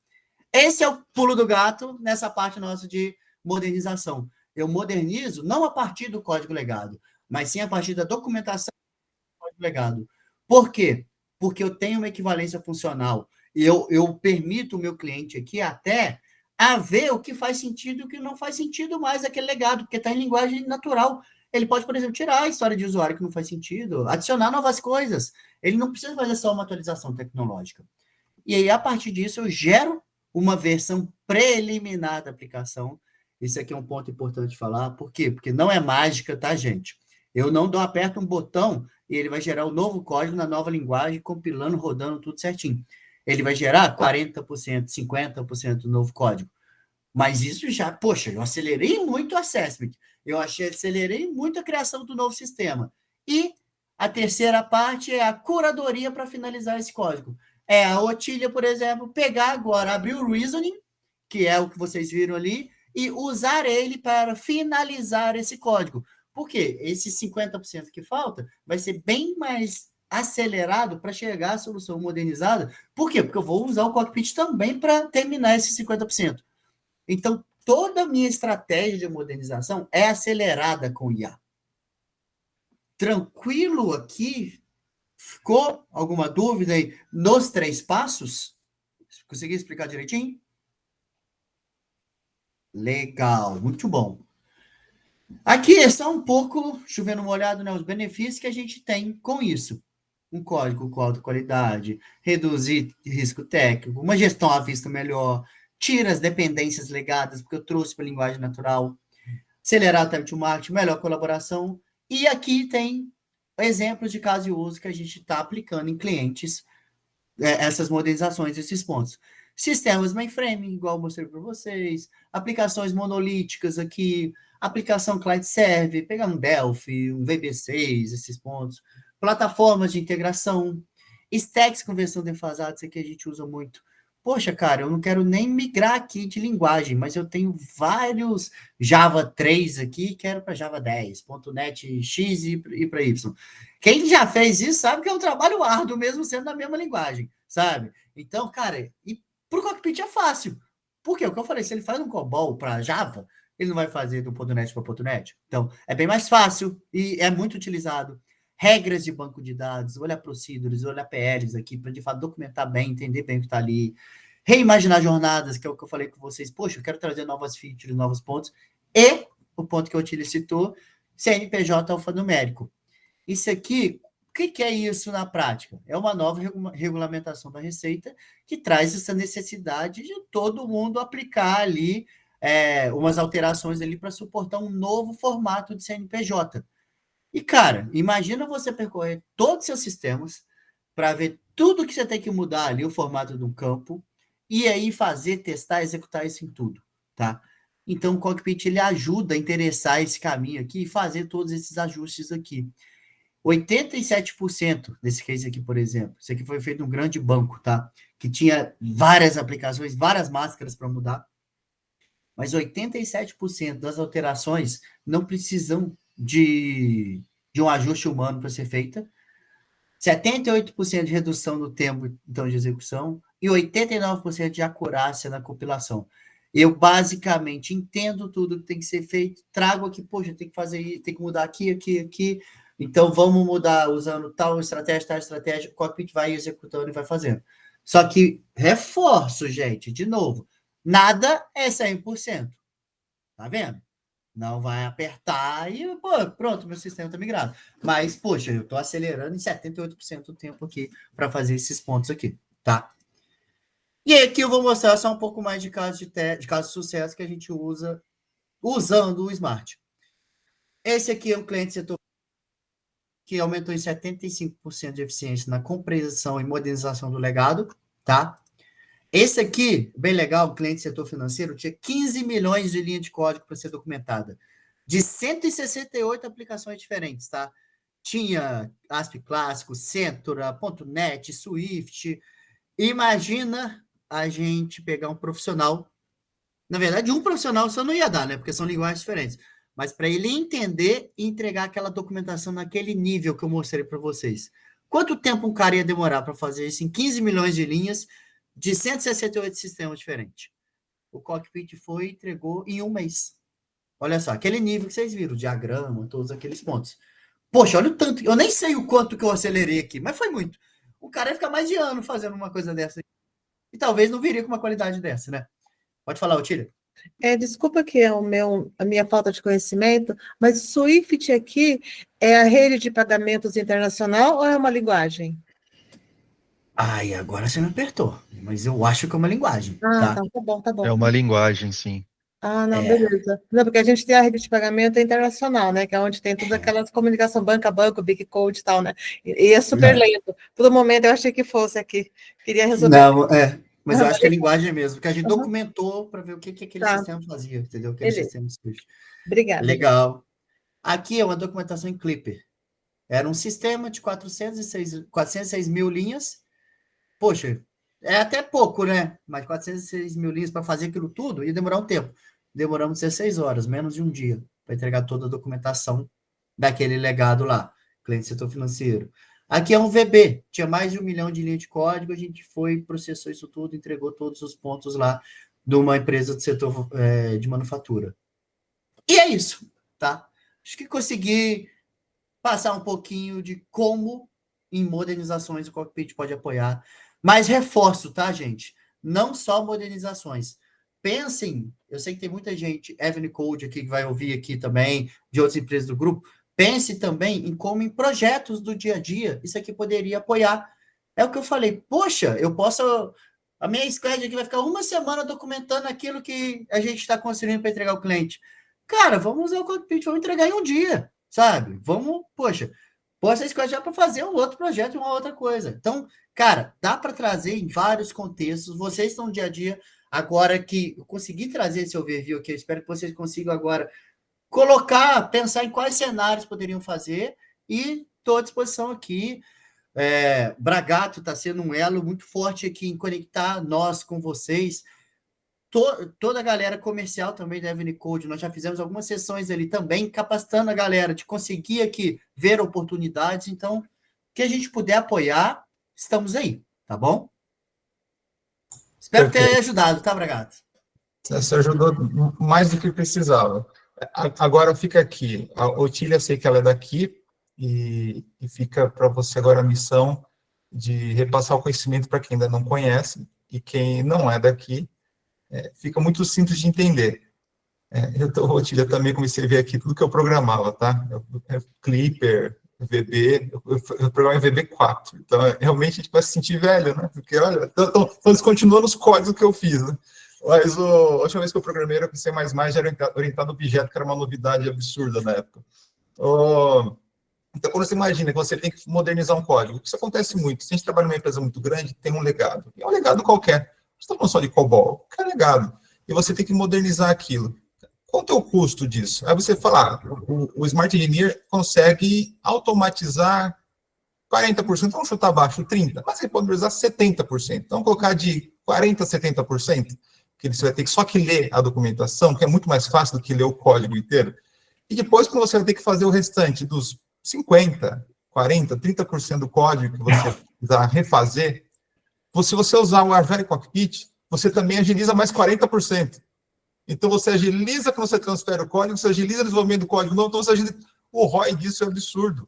Esse é o pulo do gato nessa parte nossa de modernização. Eu modernizo não a partir do código legado, mas sim a partir da documentação do código legado. Por quê? Porque eu tenho uma equivalência funcional. Eu permito o meu cliente aqui até a ver o que faz sentido e o que não faz sentido mais aquele legado, porque está em linguagem natural. Ele pode, por exemplo, tirar a história de usuário que não faz sentido, adicionar novas coisas. Ele não precisa fazer só uma atualização tecnológica. E aí, a partir disso, eu gero uma versão preliminar da aplicação. Esse aqui é um ponto importante de falar. Por quê? Porque não é mágica, tá, gente? Eu não aperto um botão e ele vai gerar o novo código na nova linguagem, compilando, rodando tudo certinho. Ele vai gerar 40%, 50% do novo código. Mas isso já, poxa, eu acelerei muito o assessment. Acelerei muito a criação do novo sistema. E a terceira parte é a curadoria para finalizar esse código. É a Otília, por exemplo, pegar agora, abrir o reasoning, que é o que vocês viram ali, e usar ele para finalizar esse código. Por quê? Esse 50% que falta vai ser bem mais acelerado para chegar à solução modernizada. Por quê? Porque eu vou usar o cockpit também para terminar esse 50%. Então, toda a minha estratégia de modernização é acelerada com IA. Tranquilo aqui? Ficou alguma dúvida aí nos 3 passos? Consegui explicar direitinho? Legal, muito bom. Aqui é só um pouco, chovendo molhado, né, os benefícios que a gente tem com isso. Um código com alta qualidade, reduzir risco técnico, uma gestão à vista melhor, tira as dependências legadas, porque eu trouxe para a linguagem natural, acelerar o time to market, melhor colaboração. E aqui tem exemplos de caso de uso que a gente está aplicando em clientes, essas modernizações, esses pontos. Sistemas mainframe, igual eu mostrei para vocês, aplicações monolíticas aqui, aplicação client-server, pegar um Delphi, um VB6, esses pontos, plataformas de integração, stacks com versão defasada, isso aqui a gente usa muito. Poxa, cara, eu não quero nem migrar aqui de linguagem, mas eu tenho vários Java 3 aqui, quero para Java 10, .NET X e para Y. Quem já fez isso sabe que é um trabalho árduo, mesmo sendo na mesma linguagem, sabe? Então, cara, e para o cockpit é fácil. Por quê? O que eu falei, se ele faz um COBOL para Java, ele não vai fazer do .NET para .NET. Então, é bem mais fácil e é muito utilizado. Regras de banco de dados, olhar procedures, olhar PLs aqui, para de fato documentar bem, entender bem o que está ali. Reimaginar jornadas, que é o que eu falei com vocês. Poxa, eu quero trazer novas features, novos pontos. E o ponto que o Otílio citou, CNPJ alfanumérico. Isso aqui, o que é isso na prática? É uma nova regulamentação da Receita que traz essa necessidade de todo mundo aplicar ali umas alterações ali para suportar um novo formato de CNPJ. E, cara, imagina você percorrer todos os seus sistemas para ver tudo que você tem que mudar ali, o formato do campo, e aí fazer, testar, executar isso em tudo, tá? Então, o Cockpit, ele ajuda a interessar esse caminho aqui e fazer todos esses ajustes aqui. 87% desse case aqui, por exemplo, isso aqui foi feito num grande banco, tá? Que tinha várias aplicações, várias máscaras para mudar, mas 87% das alterações não precisam de um ajuste humano para ser feita, 78% de redução do tempo então, de execução e 89% de acurácia na compilação. Eu basicamente entendo tudo que tem que ser feito, trago aqui, poxa, tem que fazer isso, tem que mudar aqui, aqui, aqui. Então vamos mudar usando tal estratégia, o cockpit vai executando e vai fazendo. Só que reforço, gente, de novo, nada é 100%. Tá vendo? Não vai apertar e, pô, pronto, meu sistema está migrado. Mas, poxa, eu estou acelerando em 78% do tempo aqui para fazer esses pontos aqui, tá? E aqui eu vou mostrar só um pouco mais de casos de casos de sucesso que a gente usa usando o Smart. Esse aqui é um cliente setor que aumentou em 75% de eficiência na compreensão e modernização do legado, tá? Esse aqui, bem legal, o cliente setor financeiro, tinha 15 milhões de linhas de código para ser documentada, de 168 aplicações diferentes, tá? Tinha ASP clássico, Centura, .NET, Swift. Imagina a gente pegar um profissional. Na verdade, um profissional só não ia dar, né? Porque são linguagens diferentes. Mas para ele entender e entregar aquela documentação naquele nível que eu mostrei para vocês. Quanto tempo um cara ia demorar para fazer isso em 15 milhões de linhas de 168 sistemas diferentes? O Cockpit foi e entregou em um mês. Olha só, aquele nível que vocês viram, o diagrama, todos aqueles pontos. Poxa, olha o tanto. Eu nem sei o quanto que eu acelerei aqui, mas foi muito. O cara ia ficar mais de ano fazendo uma coisa dessa. E talvez não viria com uma qualidade dessa, né? Pode falar, Otília. Desculpa que é a minha falta de conhecimento, mas SWIFT aqui é a rede de pagamentos internacional ou é uma linguagem? Ai, agora você me apertou. Mas eu acho que é uma linguagem, Ah, tá? tá bom, tá bom. É uma linguagem, sim. Ah, não, É. beleza. Não, porque a gente tem a rede de pagamento internacional, né? Que é onde tem toda aquela comunicação banco a banco, Big Code e tal, né? E é super lento. Todo momento eu achei que fosse aqui. Queria resolver. Não, mas eu acho que é linguagem mesmo, porque a gente Uhum. documentou para ver o que aquele Tá. sistema fazia, entendeu? Aquele Beleza. sistema Swift. Obrigada. Legal. Aqui é uma documentação em Clipper. Era um sistema de 406 mil linhas. Poxa, é até pouco, né? Mas 406 mil linhas para fazer aquilo tudo ia demorar um tempo. Demoramos 16 horas, menos de um dia, para entregar toda a documentação daquele legado lá, cliente setor financeiro. Aqui é um VB, tinha mais de 1 milhão de linhas de código, a gente foi, processou isso tudo, entregou todos os pontos lá de uma empresa do setor de manufatura. E é isso, tá? Acho que consegui passar um pouquinho de como em modernizações o Cockpit pode apoiar. Mas reforço, tá, gente? Não só modernizações. Pensem, eu sei que tem muita gente, Evan Code aqui, que vai ouvir aqui também, de outras empresas do grupo, pense também em como em projetos do dia a dia isso aqui poderia apoiar. É o que eu falei, poxa, eu posso... A minha squad aqui vai ficar uma semana documentando aquilo que a gente está construindo para entregar ao cliente. Cara, vamos usar o Cockpit, vamos entregar em um dia, sabe? Vamos, poxa, possa squad já para fazer um outro projeto, uma outra coisa. Então, cara, dá para trazer em vários contextos. Vocês estão no dia a dia. Agora que eu consegui trazer esse overview aqui, eu espero que vocês consigam agora colocar, pensar em quais cenários poderiam fazer e estou à disposição aqui. Bragato está sendo um elo muito forte aqui em conectar nós com vocês. Toda a galera comercial também da Evan Code, nós já fizemos algumas sessões ali também, capacitando a galera de conseguir aqui ver oportunidades. Então, que a gente puder apoiar, estamos aí, tá bom? Espero ter ajudado, tá, Bragato? Você ajudou mais do que precisava. Agora fica aqui. A Otília, sei que ela é daqui, e fica para você agora a missão de repassar o conhecimento para quem ainda não conhece, e quem não é daqui, fica muito simples de entender. Otília, também comecei a ver aqui tudo que eu programava, tá? Clipper, VB, eu programei VB4, então realmente a gente vai se sentir velho, né? Porque, olha, estamos continuando os códigos que eu fiz, né? Mas a última vez que eu programei era com C++, já era orientado a objeto, que era uma novidade absurda na época. Então, quando você imagina que você tem que modernizar um código, isso acontece muito. Se a gente trabalha numa empresa muito grande, tem um legado. E é um legado qualquer. Você está falando só de COBOL, qualquer legado. E você tem que modernizar aquilo. Quanto é o custo disso? Aí você fala, o Smart Engineer consegue automatizar 40%, vamos chutar abaixo, 30%, mas ele pode usar 70%. Então, colocar de 40% a 70%, que você vai ter que só que ler a documentação, que é muito mais fácil do que ler o código inteiro. E depois, quando você vai ter que fazer o restante dos 50%, 40%, 30% do código que você precisar refazer, se você usar o Arvelli Cockpit, você também agiliza mais 40%. Então, você agiliza quando você transfere o código, você agiliza o desenvolvimento do código novo, então você agiliza... O ROI disso é absurdo.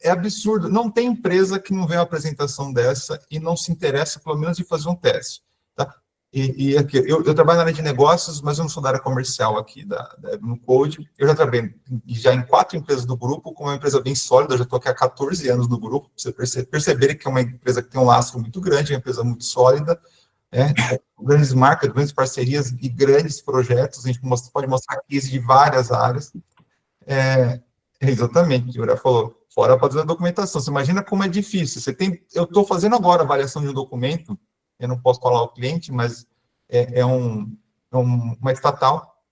É absurdo. Não tem empresa que não vê uma apresentação dessa e não se interessa, pelo menos, de fazer um teste. Tá? E aqui, eu trabalho na área de negócios, mas eu não sou da área comercial aqui no Code. Eu já trabalhei em 4 empresas do grupo, com uma empresa bem sólida, eu já estou aqui há 14 anos no grupo, para vocês perceberem que é uma empresa que tem um lastro muito grande, é uma empresa muito sólida, grandes marcas, grandes parcerias e grandes projetos. A gente pode mostrar cases de várias áreas. Exatamente, o que o Ura falou. Fora para fazer a documentação. Você imagina como é difícil. Eu estou fazendo agora a avaliação de um documento, eu não posso falar ao cliente, mas uma estatal,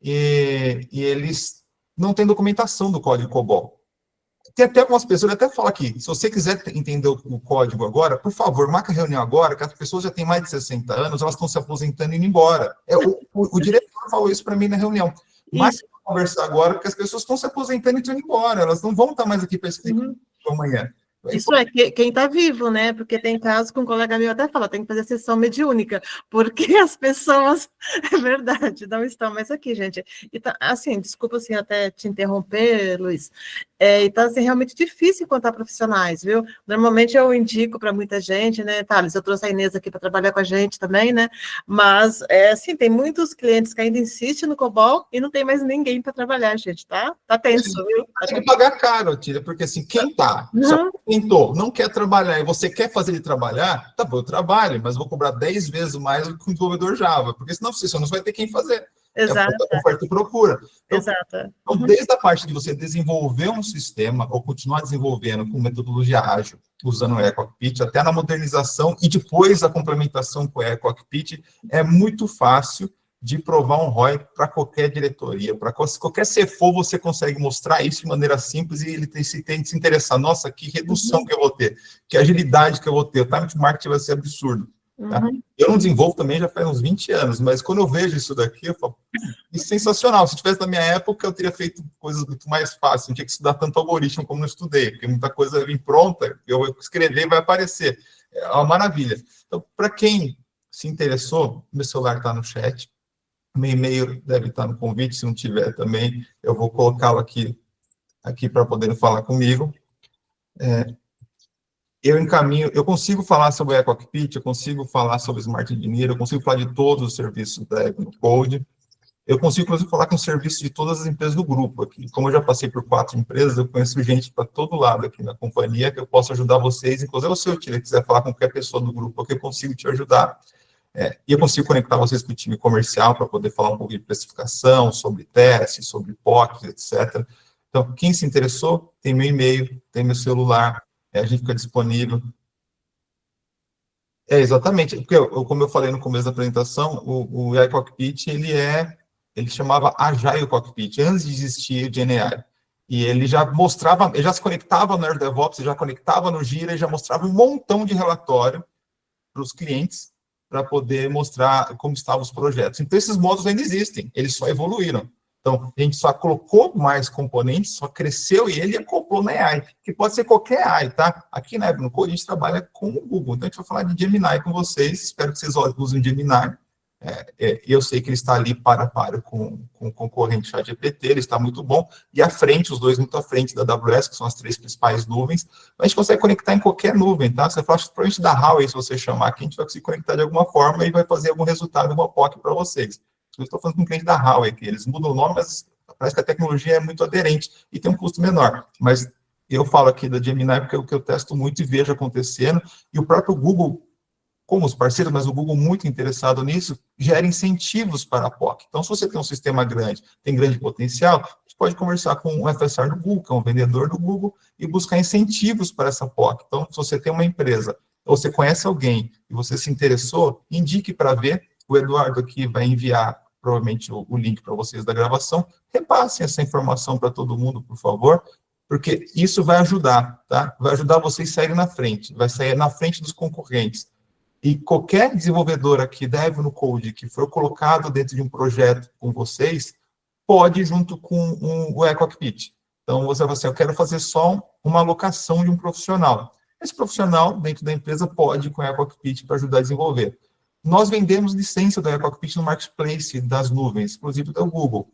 e eles não têm documentação do código COBOL. Tem até algumas pessoas, ele até fala aqui, se você quiser entender o código agora, por favor, marca a reunião agora, que as pessoas já têm mais de 60 anos, elas estão se aposentando e indo embora. O diretor falou isso para mim na reunião. Marca para conversar agora, porque as pessoas estão se aposentando e estão indo embora, elas não vão estar mais aqui para explicar amanhã. Isso é quem está vivo, né? Porque tem casos que um colega meu até fala, tem que fazer sessão mediúnica, porque as pessoas, é verdade, não estão mais aqui, gente. E tá, assim, desculpa assim, até te interromper, Luiz, e tá assim, realmente difícil encontrar profissionais, viu? Normalmente eu indico para muita gente, né, Thales? Eu trouxe a Inês aqui para trabalhar com a gente também, né? Mas, assim, tem muitos clientes que ainda insistem no COBOL e não tem mais ninguém para trabalhar, gente, tá? Tá tenso, viu? Tem que pagar caro, Tia, porque assim, quem só tentou, não quer trabalhar e você quer fazer ele trabalhar, tá bom, eu trabalho, mas vou cobrar 10 vezes mais do que o desenvolvedor Java, porque senão você não vai ter quem fazer. Exato. É oferta e procura. Então, Exato. Então, desde a parte de você desenvolver um sistema ou continuar desenvolvendo com metodologia ágil, usando o eCockpit, até na modernização e depois a complementação com o eCockpit, é muito fácil de provar um ROI para qualquer diretoria, para qualquer CFO, você consegue mostrar isso de maneira simples e ele tem se interessar. Nossa, que redução que eu vou ter, que agilidade que eu vou ter, o time to market vai ser absurdo. Tá? Eu não desenvolvo também já faz uns 20 anos, mas quando eu vejo isso daqui, eu falo, isso é sensacional. Se tivesse na minha época, eu teria feito coisas muito mais fáceis, não tinha que estudar tanto algoritmo como não estudei, porque muita coisa vem pronta, eu vou escrever e vai aparecer. É uma maravilha. Então, para quem se interessou, meu celular está no chat, meu e-mail deve estar no convite, se não tiver também, eu vou colocá-lo aqui para poder falar comigo. Eu encaminho, eu consigo falar sobre o eCockpit, eu consigo falar sobre Smart Engineer, eu consigo falar de todos os serviços da Code, eu consigo, inclusive, falar com os serviços de todas as empresas do grupo aqui. Como eu já passei por 4 empresas, eu conheço gente para todo lado aqui na companhia, que eu posso ajudar vocês, inclusive se eu quiser falar com qualquer pessoa do grupo, que eu consigo te ajudar. E eu consigo conectar vocês com o time comercial para poder falar um pouco de precificação, sobre testes, sobre POCs, etc. Então, quem se interessou, tem meu e-mail, tem meu celular, a gente fica disponível. Exatamente, porque como eu falei no começo da apresentação, o AI Cockpit, ele chamava Agile Cockpit, antes de existir o GenAI. E ele já mostrava, ele já se conectava no Azure DevOps, já conectava no Jira, e já mostrava um montão de relatório para os clientes, para poder mostrar como estavam os projetos. Então, esses módulos ainda existem, eles só evoluíram. Então, a gente só colocou mais componentes, só cresceu e ele acoplou na AI, que pode ser qualquer AI, tá? Aqui na no Code a gente trabalha com o Google, então a gente vai falar de Gemini com vocês, espero que vocês usem Gemini. Eu sei que ele está ali para com o concorrente ChatGPT, ele está muito bom, e à frente, os dois muito à frente da AWS, que são as 3 principais nuvens, a gente consegue conectar em qualquer nuvem, tá? Você fala, provavelmente da Huawei, se você chamar aqui, a gente vai conseguir conectar de alguma forma e vai fazer algum resultado, uma POC para vocês. Eu estou falando com um cliente da Huawei, que eles mudam o nome, mas parece que a tecnologia é muito aderente e tem um custo menor. Mas eu falo aqui da Gemini porque é o que eu testo muito e vejo acontecendo, e o próprio Google, como os parceiros, mas o Google muito interessado nisso, gera incentivos para a POC. Então, se você tem um sistema grande, tem grande potencial, você pode conversar com o FSR do Google, que é um vendedor do Google, e buscar incentivos para essa POC. Então, se você tem uma empresa, ou você conhece alguém, e você se interessou, indique para ver. O Eduardo aqui vai enviar provavelmente o link para vocês da gravação, repassem essa informação para todo mundo, por favor, porque isso vai ajudar, tá? Vai ajudar vocês a saírem na frente, vai sair na frente dos concorrentes. E qualquer desenvolvedor aqui da no Code que for colocado dentro de um projeto com vocês, pode junto com o eCockpit. Então, você vai assim, eu quero fazer só uma alocação de um profissional. Esse profissional, dentro da empresa, pode ir com o eCockpit para ajudar a desenvolver. Nós vendemos licença do eCockpit no Marketplace das nuvens, inclusive do Google.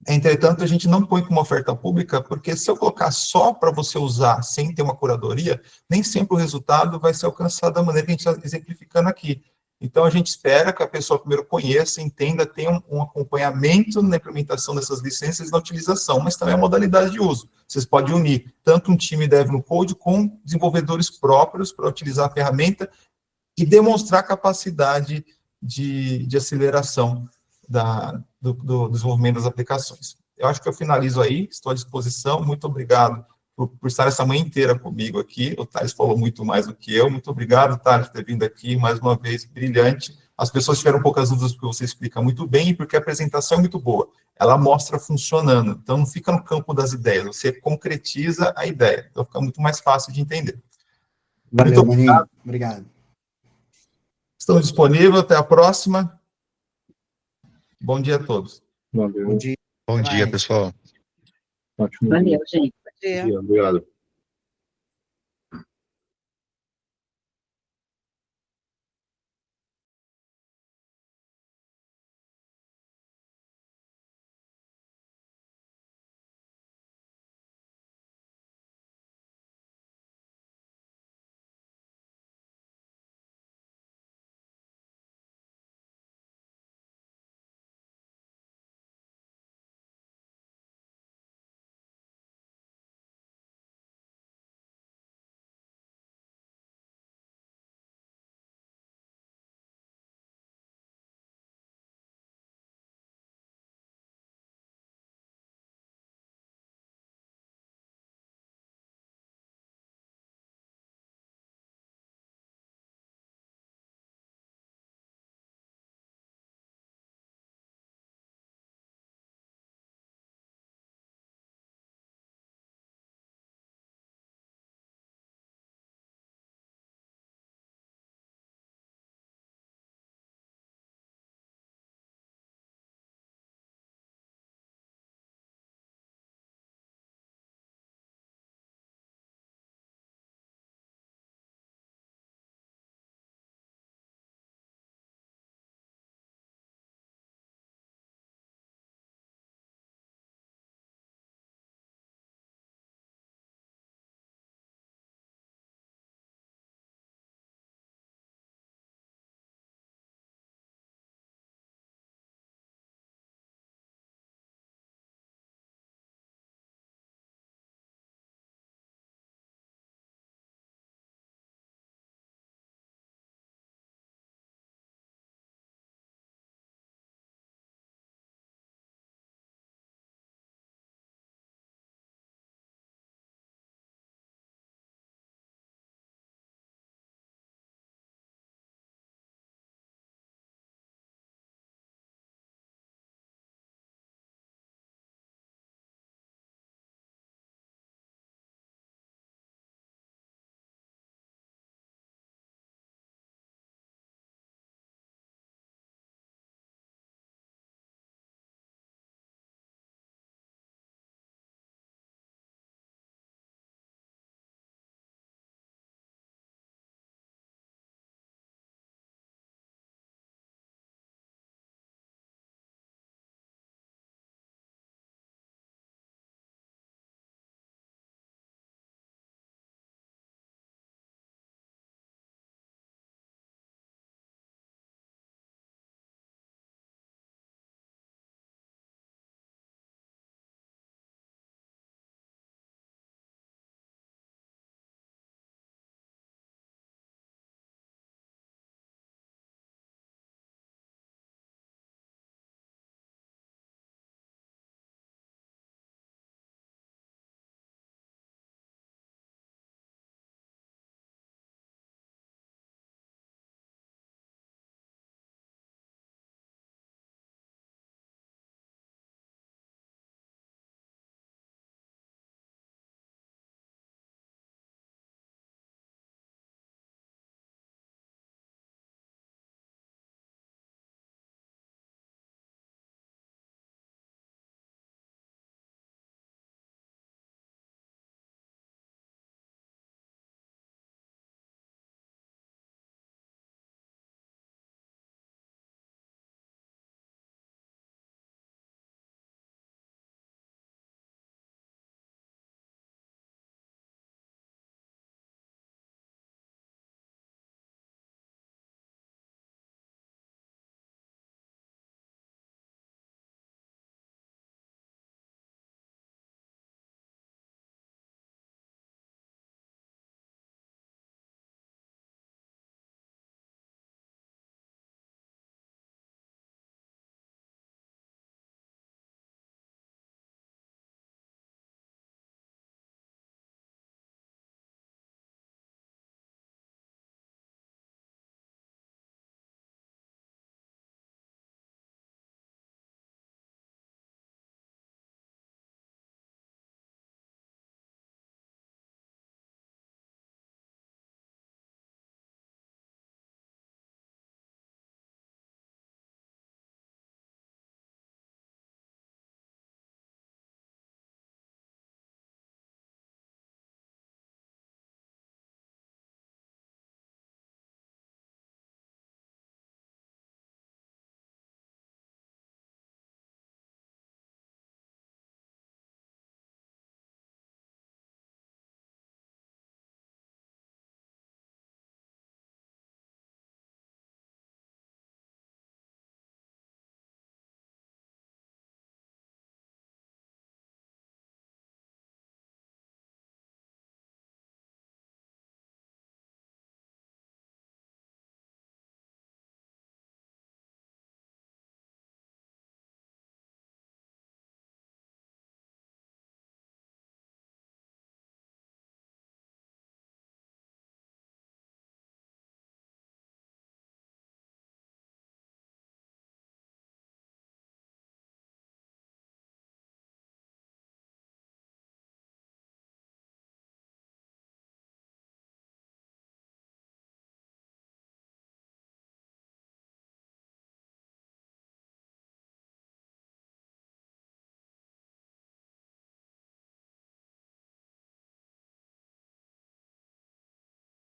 Entretanto, a gente não põe como oferta pública, porque se eu colocar só para você usar, sem ter uma curadoria, nem sempre o resultado vai ser alcançado da maneira que a gente está exemplificando aqui. Então, a gente espera que a pessoa primeiro conheça, entenda, tenha um acompanhamento na implementação dessas licenças e na utilização, mas também a modalidade de uso. Vocês podem unir tanto um time dev no Code com desenvolvedores próprios para utilizar a ferramenta e demonstrar capacidade de aceleração do desenvolvimento das aplicações. Eu acho que eu finalizo aí, estou à disposição, muito obrigado por estar essa manhã inteira comigo aqui, o Thales falou muito mais do que eu, muito obrigado, Thales, por ter vindo aqui, mais uma vez, brilhante. As pessoas tiveram poucas dúvidas porque você explica muito bem e porque a apresentação é muito boa. ela mostra funcionando. Então, não fica no campo das ideias, você concretiza a ideia. Então, fica muito mais fácil de entender. Valeu, Maninho. Obrigado. Estamos disponíveis, até a próxima. Bom dia a todos. Valeu. Bom dia. Bom Até dia, mais. pessoal. Ótimo Valeu, dia. gente. Bom dia. Obrigado.